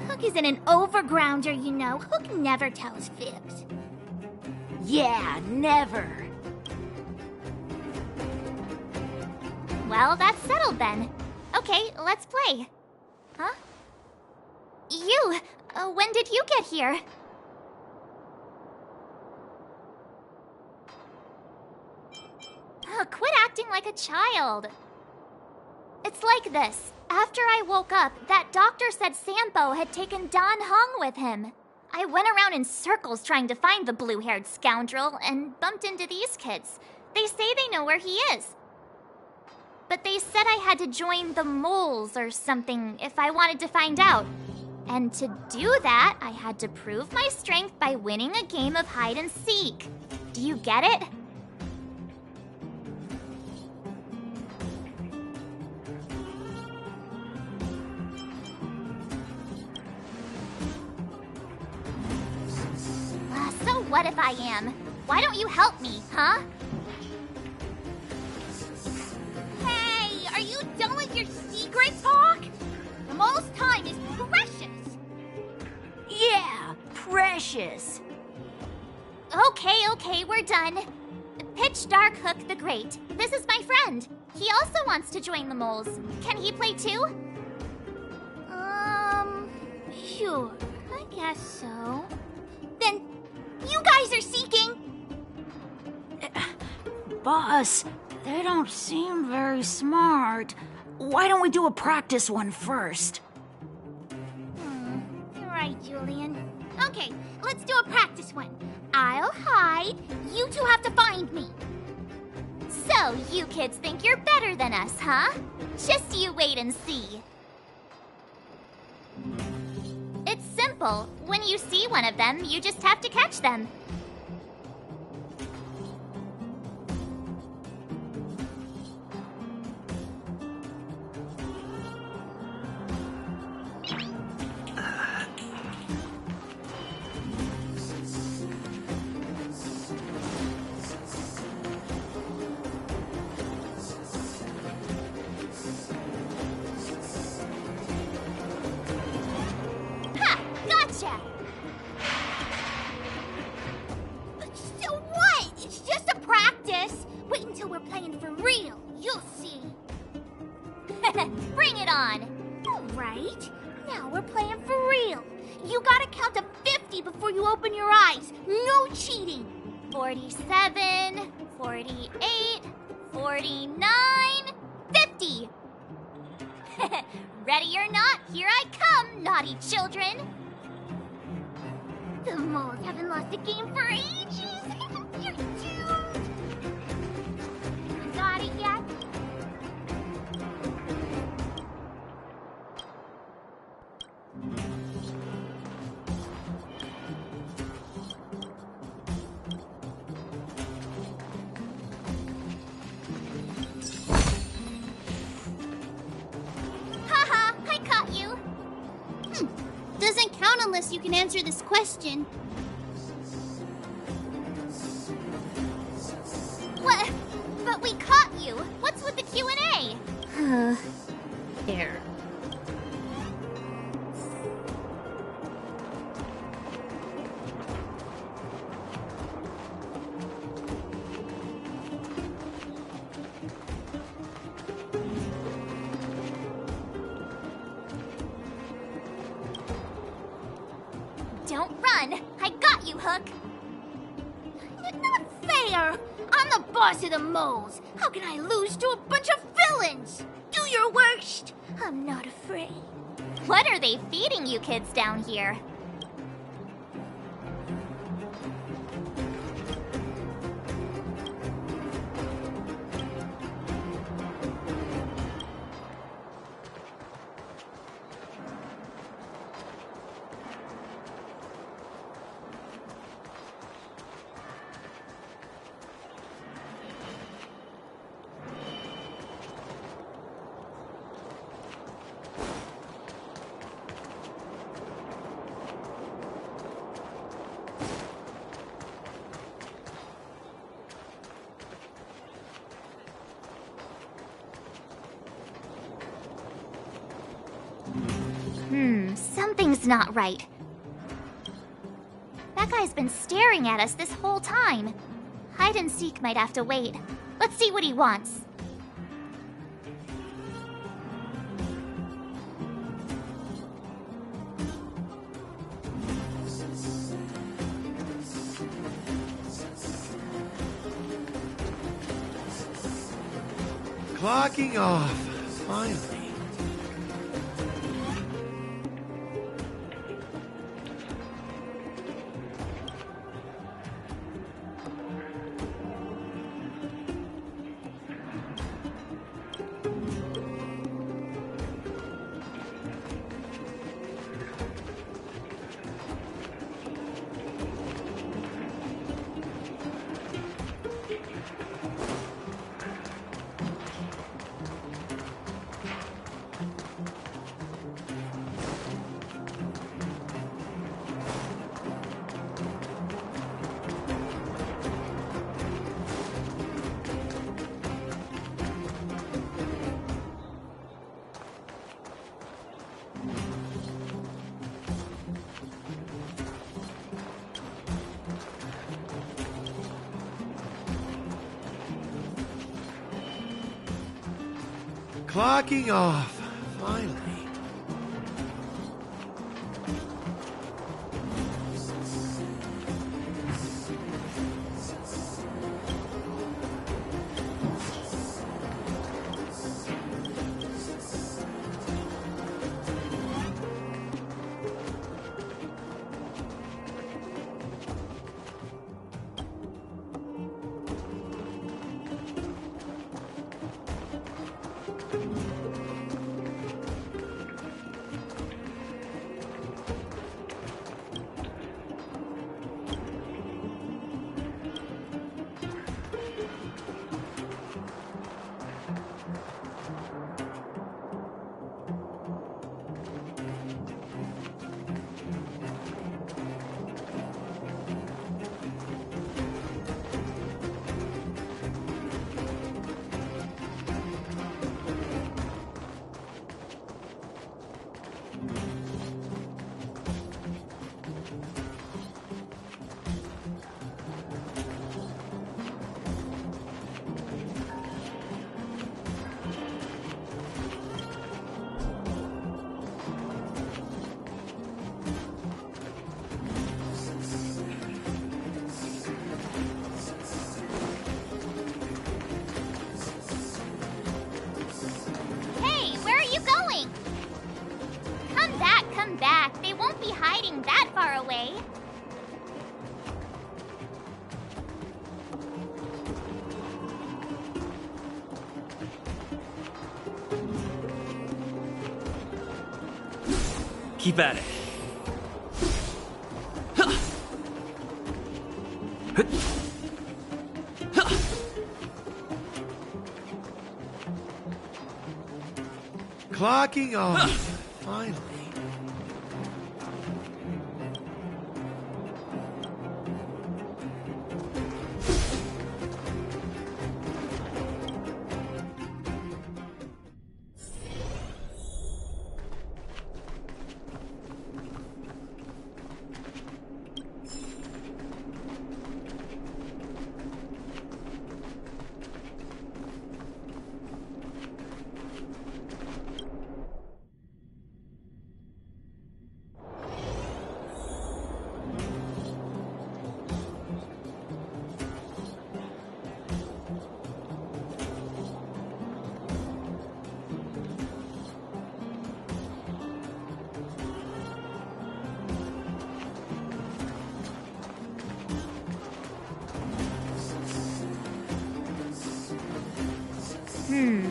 Hook isn't an overgrounder, you know. Hook never tells fibs. Yeah, never. Well, that's settled then. Okay, let's play. Huh? You! When did you get here? Quit acting like a child. It's like this. After I woke up, that doctor said Sampo had taken Don Hung with him. I went around in circles trying to find the blue-haired scoundrel and bumped into these kids. They say they know where he is. But they said I had to join the moles or something if I wanted to find out. And to do that, I had to prove my strength by winning a game of hide and seek. Do you get it? So what if I am? Why don't you help me, huh? Hey, are you done with your secret talk? The mole's time is precious. Yeah, precious. Okay, we're done. Pitch Dark Hook the Great. This is my friend. He also wants to join the moles. Can he play too? Sure. I guess so. Then, you guys are seeking. Boss, they don't seem very smart. Why don't we do a practice one first? You're right, Julian. Okay, let's do a practice one. I'll hide. You two have to find me. So, you kids think you're better than us, huh? Just you wait and see. It's simple. When you see one of them, you just have to catch them. Gotcha! So what? It's just a practice. Wait until we're playing for real. You'll see. Bring it on! Alright. Now we're playing for real. You gotta count to 50 before you open your eyes. No cheating. 47, 48, 49, 50! Ready or not, here I come, naughty children! The moles haven't lost a game for ages. You're doomed. Got it yet? Haha, I caught you! Doesn't count unless you can answer this question. What? But we caught you! What's with the Q&A? There. Don't run! I got you, Hook! Not fair! I'm the boss of the moles. How can I lose to a bunch of villains? Do your worst. I'm not afraid. What are they feeding you kids down here? Something's not right. That guy's been staring at us this whole time. Hide and seek might have to wait. Let's see what he wants. Clocking off, finally. Clocking off, finally. Come back. They won't be hiding that far away. Keep at it. Clocking off, finally.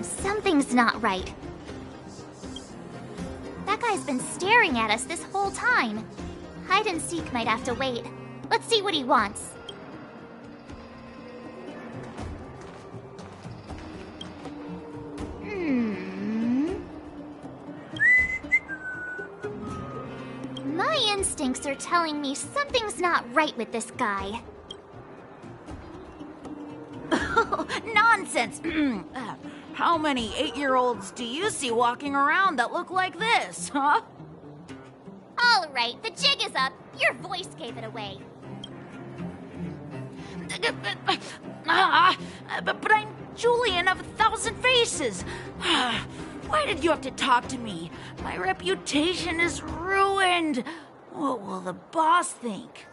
Something's not right. That guy's been staring at us this whole time. Hide and seek might have to wait. Let's see what he wants. My instincts are telling me something's not right with this guy. Nonsense! How many 8-year-olds do you see walking around that look like this, huh? All right, the jig is up. Your voice gave it away. But I'm Julian of 1,000 Faces. Why did you have to talk to me? My reputation is ruined. What will the boss think?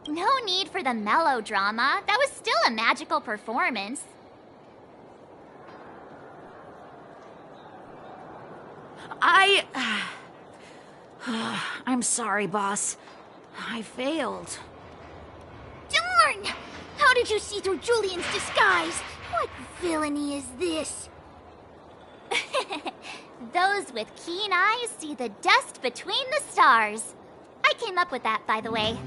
No need for the melodrama. That was still a magical performance. I'm sorry, boss. I failed. Darn! How did you see through Julian's disguise? What villainy is this? Those with keen eyes see the dust between the stars. I came up with that, by the way.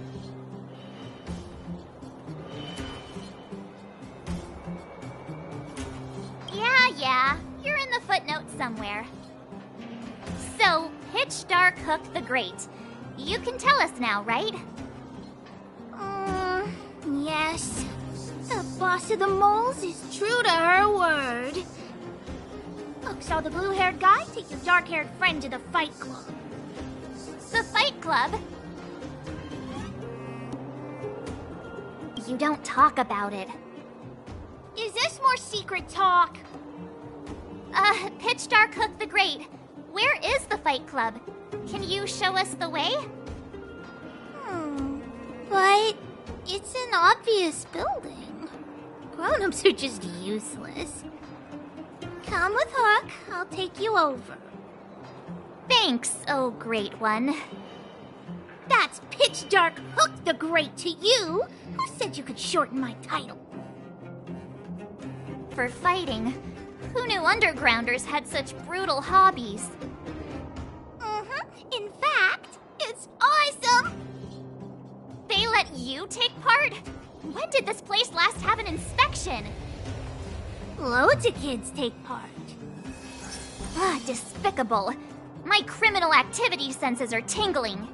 Yeah, you're in the footnotes somewhere. So, Pitch Dark Hook the Great. You can tell us now, right? Yes. The boss of the moles is true to her word. Hook saw the blue-haired guy take your dark-haired friend to the fight club. The fight club? You don't talk about it. Is this more secret talk? Pitch Dark Hook the Great. Where is the fight club? Can you show us the way? But it's an obvious building. Grown-ups are just useless. Come with Hook. I'll take you over. Thanks, oh great one. That's Pitch Dark Hook the Great to you. Who said you could shorten my title? For fighting. Who knew undergrounders had such brutal hobbies? In fact, it's awesome! They let you take part? When did this place last have an inspection? Loads of kids take part. Despicable. My criminal activity senses are tingling.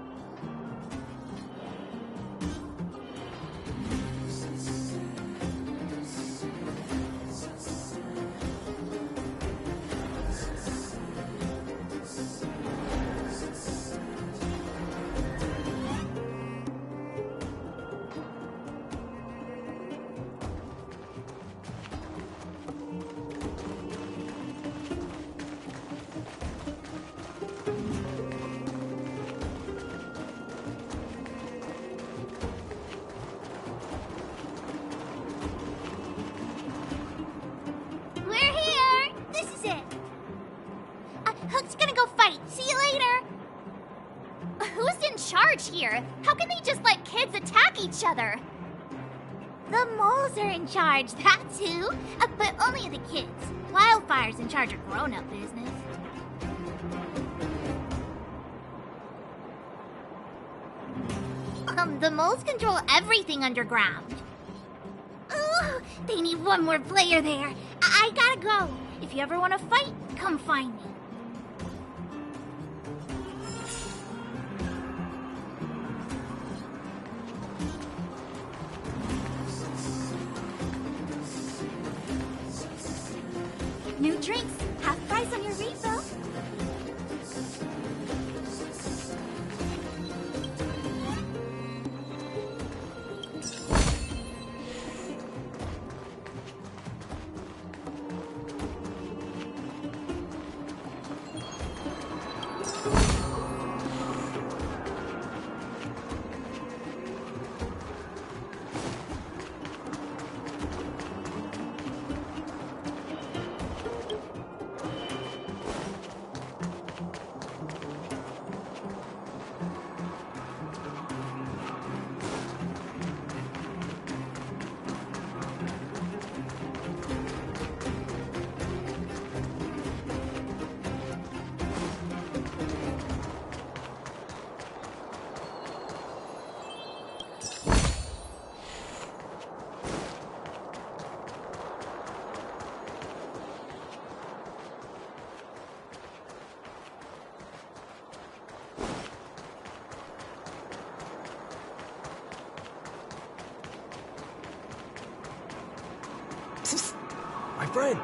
Here. How can they just let kids attack each other? The moles are in charge, that's who. But only the kids. Wildfire's in charge of grown-up business. The moles control everything underground. Ooh, they need one more player there. I gotta go. If you ever want to fight, come find me. New drinks, half price on your refill. My friend!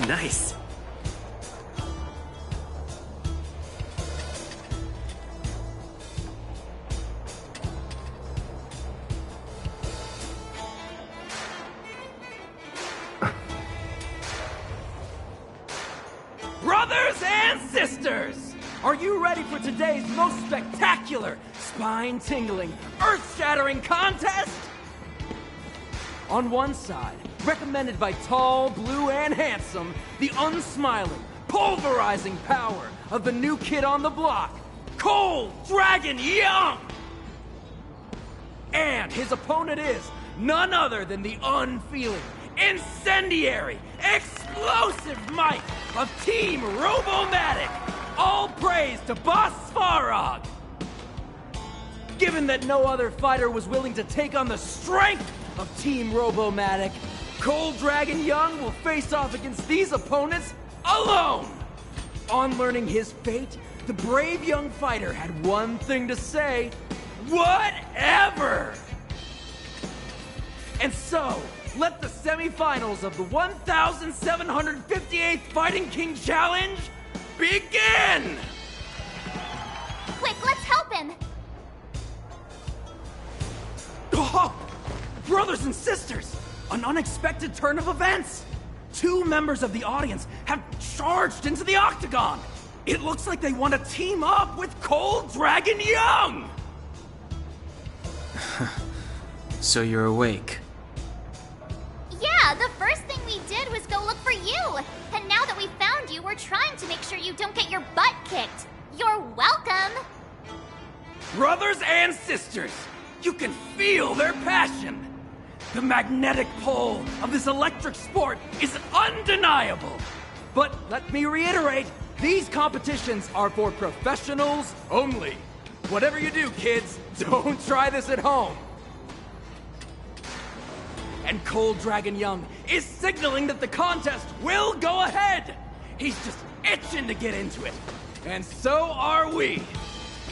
Nice. Brothers and sisters, are you ready for today's most spectacular, spine-tingling, earth-shattering contest? On one side, recommended by tall, blue, and handsome, the unsmiling, pulverizing power of the new kid on the block, Cold Dragon Young! And his opponent is none other than the unfeeling, incendiary, explosive might of Team Robomatic! All praise to Boss Svarog! Given that no other fighter was willing to take on the strength of Team Robomatic, Cold Dragon Young will face off against these opponents alone! On learning his fate, the brave young fighter had one thing to say: whatever! And so, let the semifinals of the 1758th Fighting King Challenge begin! Quick, let's help him! Oh, brothers and sisters, an unexpected turn of events! 2 members of the audience have charged into the octagon! It looks like they want to team up with Cold Dragon Young! So you're awake. Yeah, the first thing we did was go look for you! And now that we found you, we're trying to make sure you don't get your butt kicked. You're welcome! Brothers and sisters, you can feel their passion! The magnetic pull of this electric sport is undeniable! But let me reiterate, these competitions are for professionals only. Whatever you do, kids, don't try this at home. And Cold Dragon Young is signaling that the contest will go ahead! He's just itching to get into it. And so are we!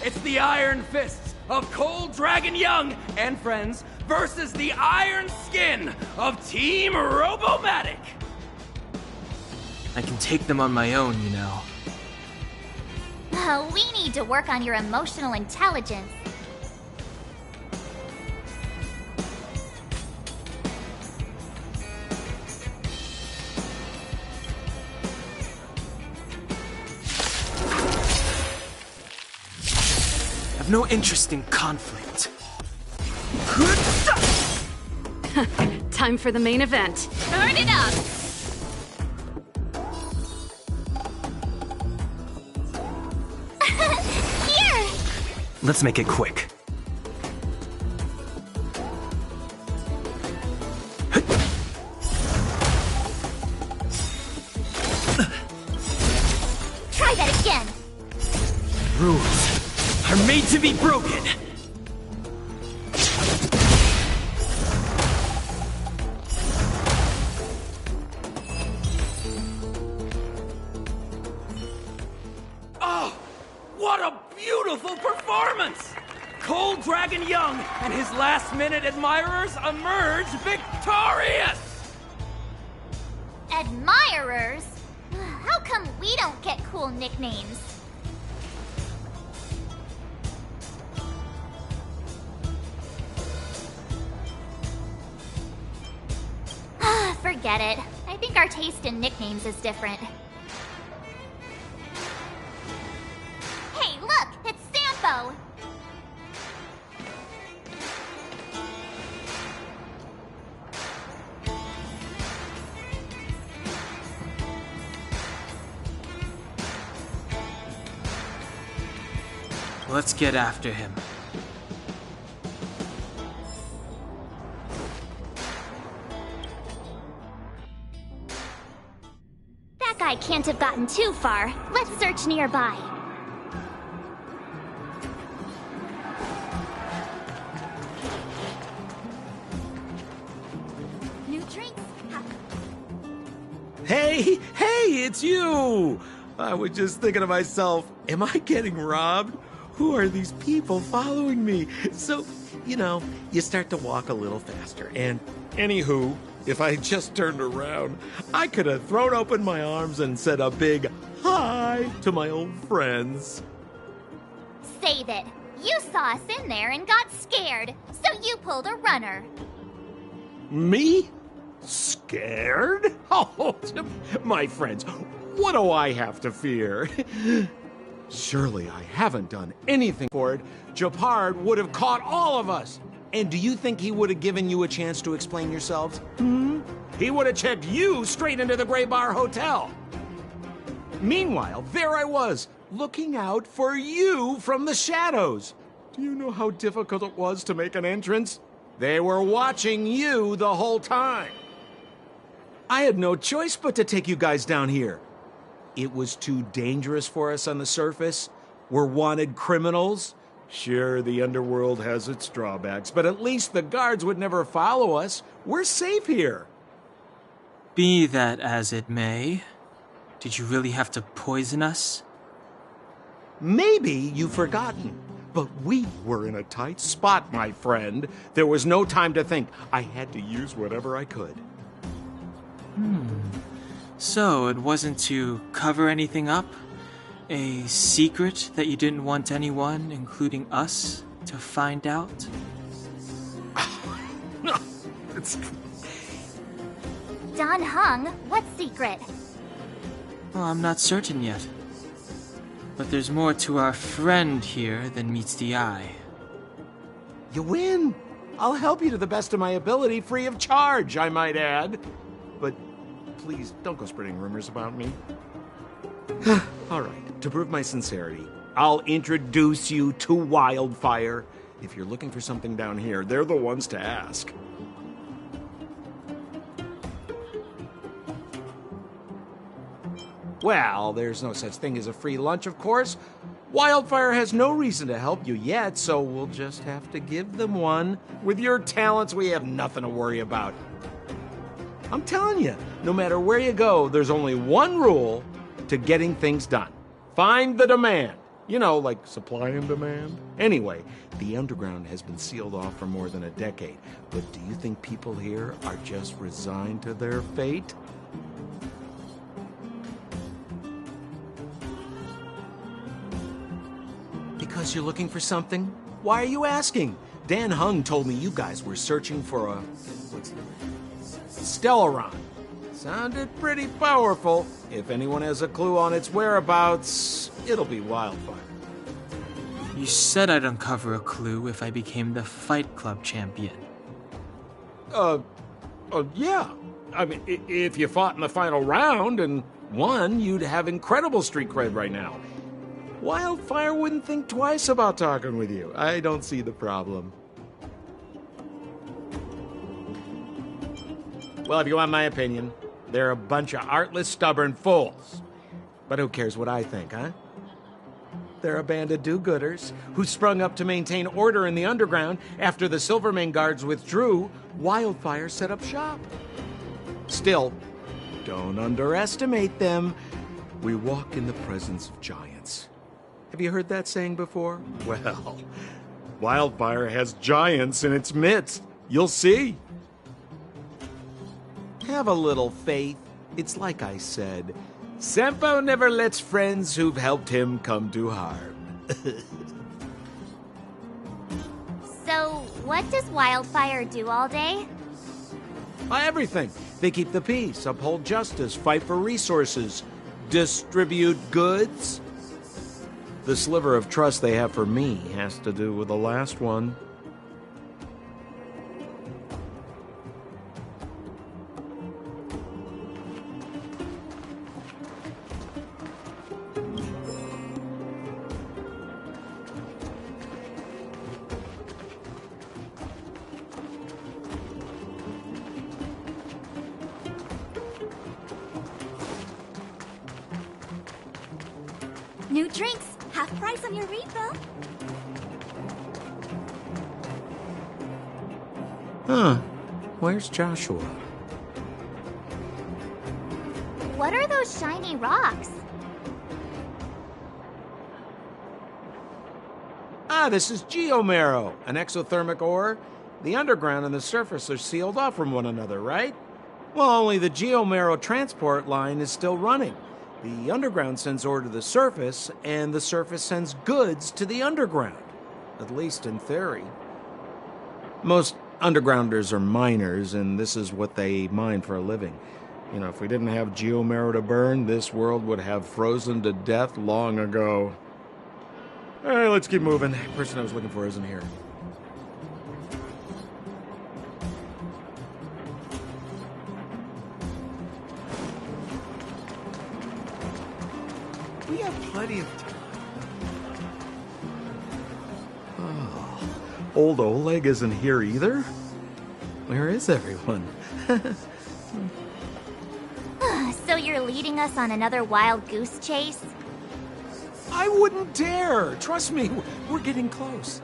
It's the Iron Fists of Cold Dragon Young and friends versus the Iron Skin of Team Robomatic! I can take them on my own, you know. We need to work on your emotional intelligence. I've no interest in conflict. Time for the main event. Turn it up! Here! Let's make it quick. Try that again! Rules are made to be broken! Oh, what a beautiful performance! Cold Dragon Young and his last-minute admirers emerge victorious! Admirers? How come we don't get cool nicknames? Forget it. I think our taste in nicknames is different. Hey, look! It's Sampo! Let's get after him. That guy can't have gotten too far. Let's search nearby. New drinks? Hey, it's you! I was just thinking to myself, am I getting robbed? Who are these people following me? So, you start to walk a little faster. And anywho, If I had just turned around, I could have thrown open my arms and said a big hi to my old friends. Save it. You saw us in there and got scared, so you pulled a runner. Me? Scared? Oh, my friends, what do I have to fear? Surely I haven't done anything for it. Japard would have caught all of us. And do you think he would have given you a chance to explain yourselves? He would have checked you straight into the Gray Bar Hotel. Meanwhile, there I was, looking out for you from the shadows. Do you know how difficult it was to make an entrance? They were watching you the whole time. I had no choice but to take you guys down here. It was too dangerous for us on the surface. We're wanted criminals. Sure, the underworld has its drawbacks, but at least the guards would never follow us. We're safe here. Be that as it may, did you really have to poison us? Maybe you've forgotten, but we were in a tight spot, my friend. There was no time to think. I had to use whatever I could. So, it wasn't to cover anything up? A secret that you didn't want anyone, including us, to find out? Dan Heng, what secret? Well, I'm not certain yet. But there's more to our friend here than meets the eye. You win. I'll help you to the best of my ability, free of charge, I might add. But please, don't go spreading rumors about me. All right, to prove my sincerity, I'll introduce you to Wildfire. If you're looking for something down here, they're the ones to ask. Well, there's no such thing as a free lunch, of course. Wildfire has no reason to help you yet, so we'll just have to give them one. With your talents, we have nothing to worry about. I'm telling you, no matter where you go, there's only one rule to getting things done. Find the demand. You know, like supply and demand. Anyway, the underground has been sealed off for more than a decade. But do you think people here are just resigned to their fate? Because you're looking for something? Why are you asking? Dan Heng told me you guys were searching for a... Stellaron. Sounded pretty powerful. If anyone has a clue on its whereabouts, it'll be Wildfire. You said I'd uncover a clue if I became the Fight Club champion. Yeah. I mean, if you fought in the final round and won, you'd have incredible street cred right now. Wildfire wouldn't think twice about talking with you. I don't see the problem. Well, if you want my opinion, they're a bunch of artless, stubborn fools. But who cares what I think, huh? They're a band of do-gooders who sprung up to maintain order in the underground. After the Silvermane guards withdrew, Wildfire set up shop. Still, don't underestimate them. We walk in the presence of giants. Have you heard that saying before? Well, Wildfire has giants in its midst. You'll see. Have a little faith. It's like I said, Sampo never lets friends who've helped him come to harm. So, what does Wildfire do all day? Everything. They keep the peace, uphold justice, fight for resources, distribute goods. The sliver of trust they have for me has to do with the last one. New drinks, half price on your refill. Huh. Where's Joshua? What are those shiny rocks? This is geomarrow, an exothermic ore. The underground and the surface are sealed off from one another, right? Well, only the Geomero transport line is still running. The underground sends ore to the surface, and the surface sends goods to the underground. At least in theory. Most undergrounders are miners, and this is what they mine for a living. You know, if we didn't have Geomero to burn, this world would have frozen to death long ago. Alright, let's keep moving. The person I was looking for isn't here. We have plenty of time. Oh, old Oleg isn't here either? Where is everyone? So you're leading us on another wild goose chase? I wouldn't dare! Trust me, we're getting close.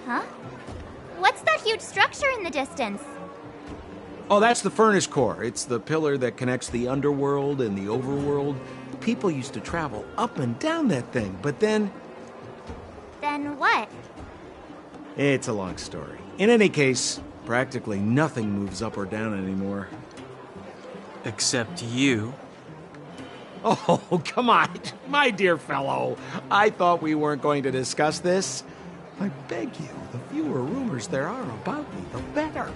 Huh? What's that huge structure in the distance? Oh, that's the furnace core. It's the pillar that connects the underworld and the overworld. People used to travel up and down that thing, but then... Then what? It's a long story. In any case, practically nothing moves up or down anymore. Except you. Oh, come on, my dear fellow. I thought we weren't going to discuss this. I beg you, the fewer rumors there are about me, the better.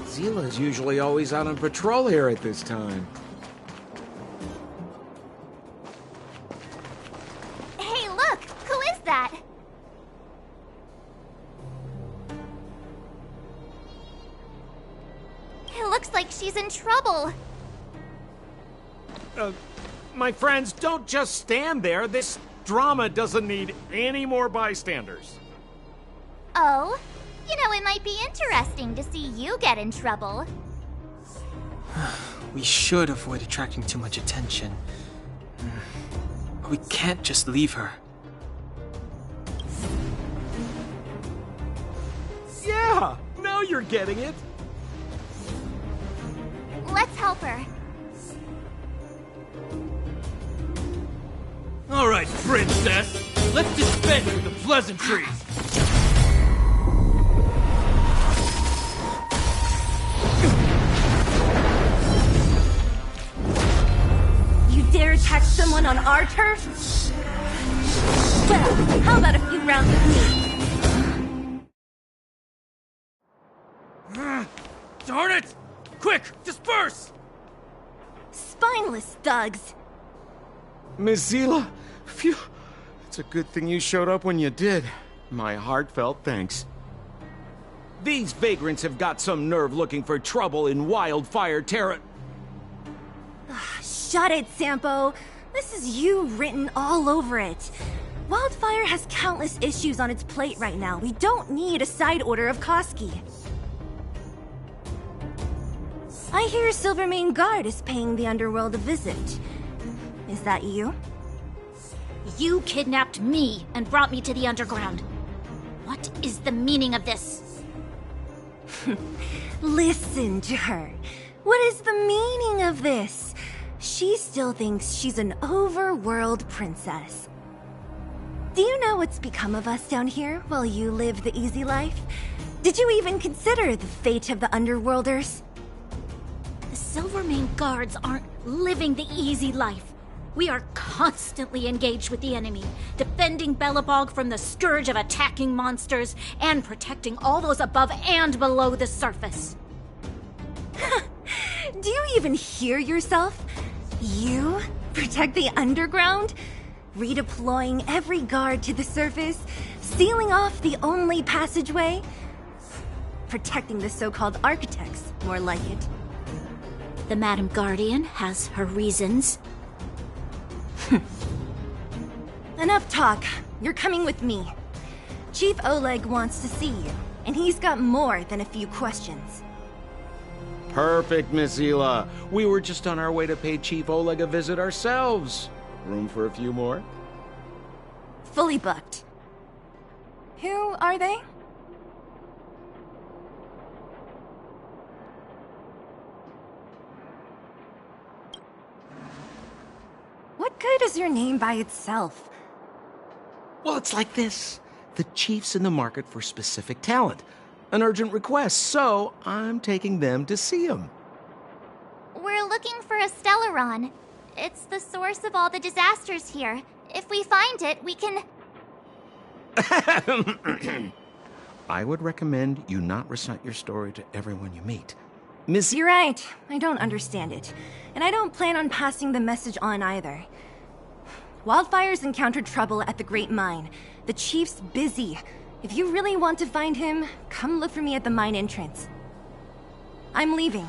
Zila's usually always out on patrol here at this time. Hey, look! Who is that? It looks like she's in trouble. My friends, don't just stand there. This drama doesn't need any more bystanders. Oh? You know, it might be interesting to see you get in trouble. We should avoid attracting too much attention. But we can't just leave her. Yeah! Now you're getting it! Let's help her. All right, princess. Let's dispense with the pleasantries. You dare attack someone on our turf? Well, how about a few rounds with me? Darn it! Quick, disperse! Spineless thugs. Miss Zila, phew. It's a good thing you showed up when you did. My heartfelt thanks. These vagrants have got some nerve looking for trouble in Wildfire Terra. Shut it, Sampo. This is you written all over it. Wildfire has countless issues on its plate right now. We don't need a side order of Koski. I hear Silvermane Guard is paying the underworld a visit. Is that you? You kidnapped me and brought me to the underground. What is the meaning of this? Listen to her. What is the meaning of this? She still thinks she's an overworld princess. Do you know what's become of us down here while you live the easy life? Did you even consider the fate of the underworlders? The Silvermane Guards aren't living the easy life. We are constantly engaged with the enemy, defending Belobog from the scourge of attacking monsters and protecting all those above and below the surface. Do you even hear yourself? You protect the underground? Redeploying every guard to the surface? Sealing off the only passageway? Protecting the so-called architects, more like it. The Madam Guardian has her reasons. Enough talk. You're coming with me. Chief Oleg wants to see you, and he's got more than a few questions. Perfect, Miss Zila. We were just on our way to pay Chief Oleg a visit ourselves. Room for a few more? Fully booked. Who are they? What good is your name by itself? Well, it's like this. The chief's in the market for specific talent. An urgent request, so I'm taking them to see him. We're looking for a Stellaron. It's the source of all the disasters here. If we find it, we can... I would recommend you not recite your story to everyone you meet. Miss... You're right. I don't understand it. And I don't plan on passing the message on either. Wildfire's encountered trouble at the Great Mine. The chief's busy. If you really want to find him, come look for me at the mine entrance. I'm leaving.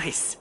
Nice.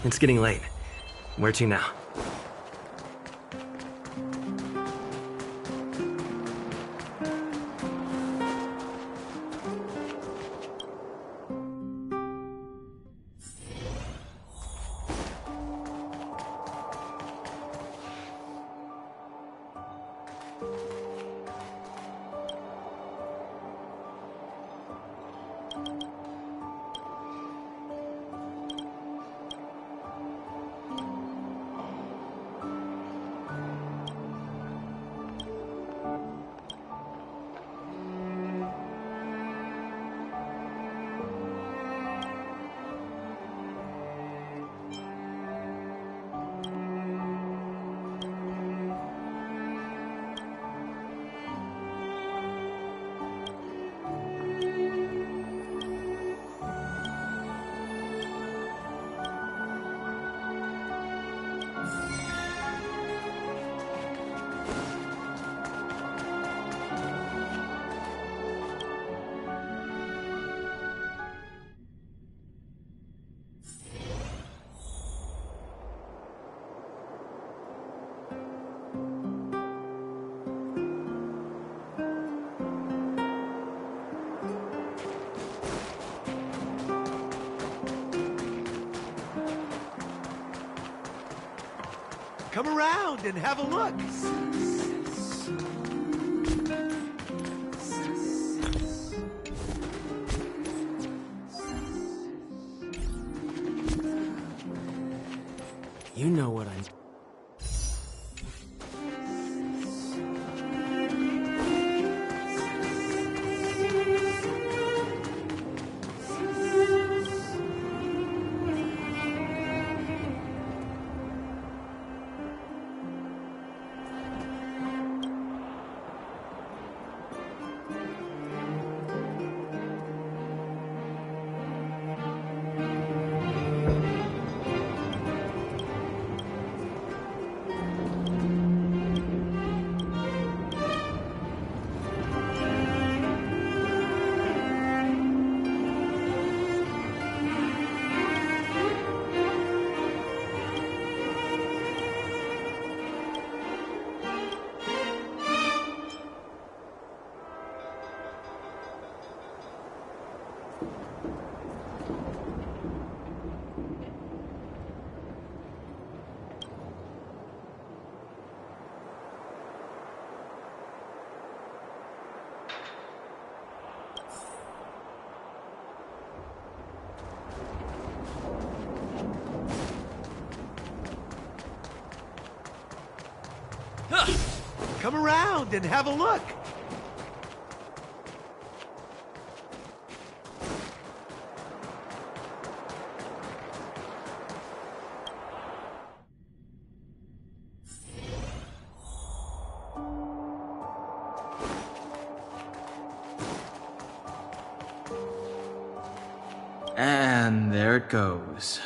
It's getting late. Where to now? Come around and have a look. You know what I'm... Come around and have a look. And there it goes.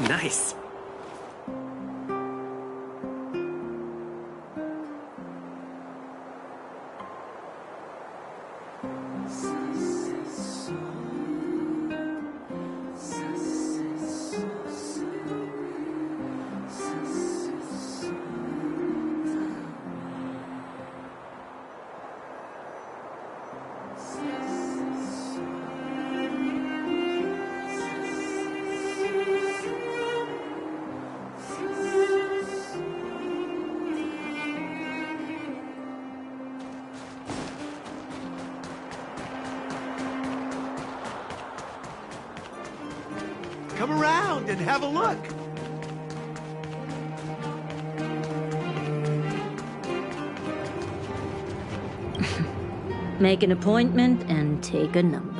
Nice. Come around and have a look. Make an appointment and take a number.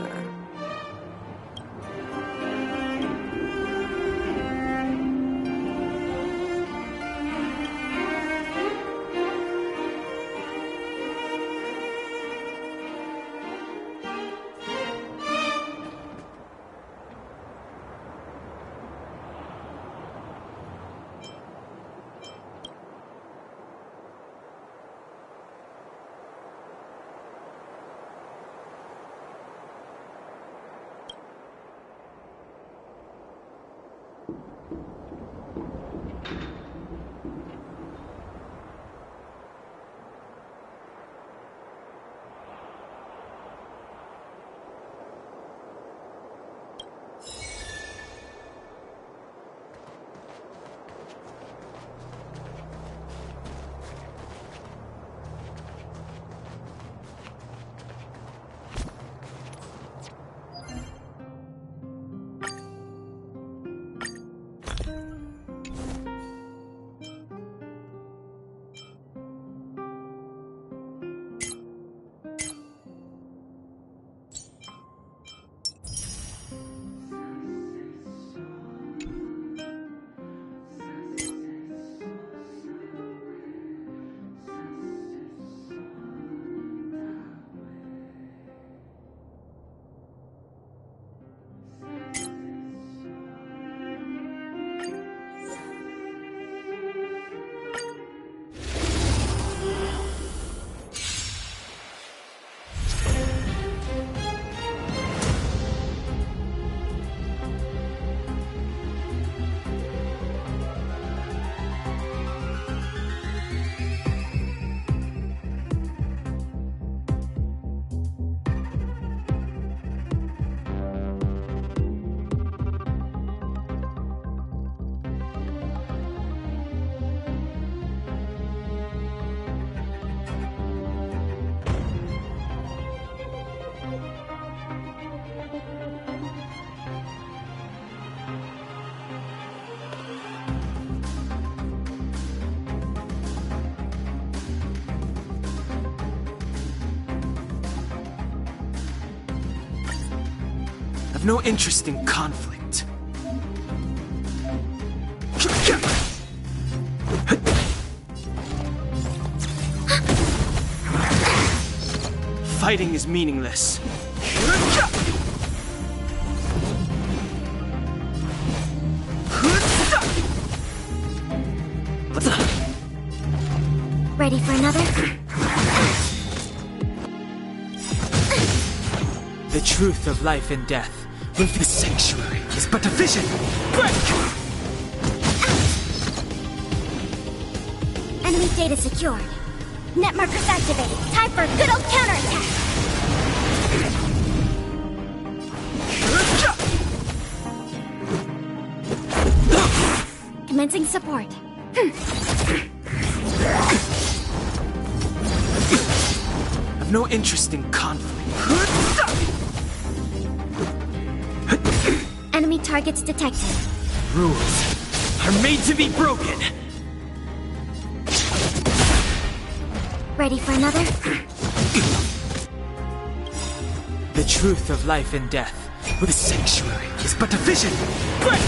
I've no interest in conflict. Fighting is meaningless. Ready for another? The truth of life and death. The sanctuary is but a vision. Break! Enemy data secured. Net markers activated. Time for a good old counterattack. Commencing support. I've no interest in conflict. Enemy targets detected. Rules are made to be broken. Ready for another? The truth of life and death. The sanctuary is but a vision. Break!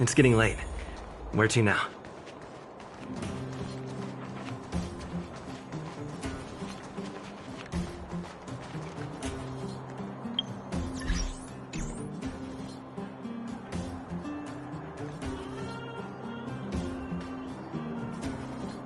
It's getting late. Where to now?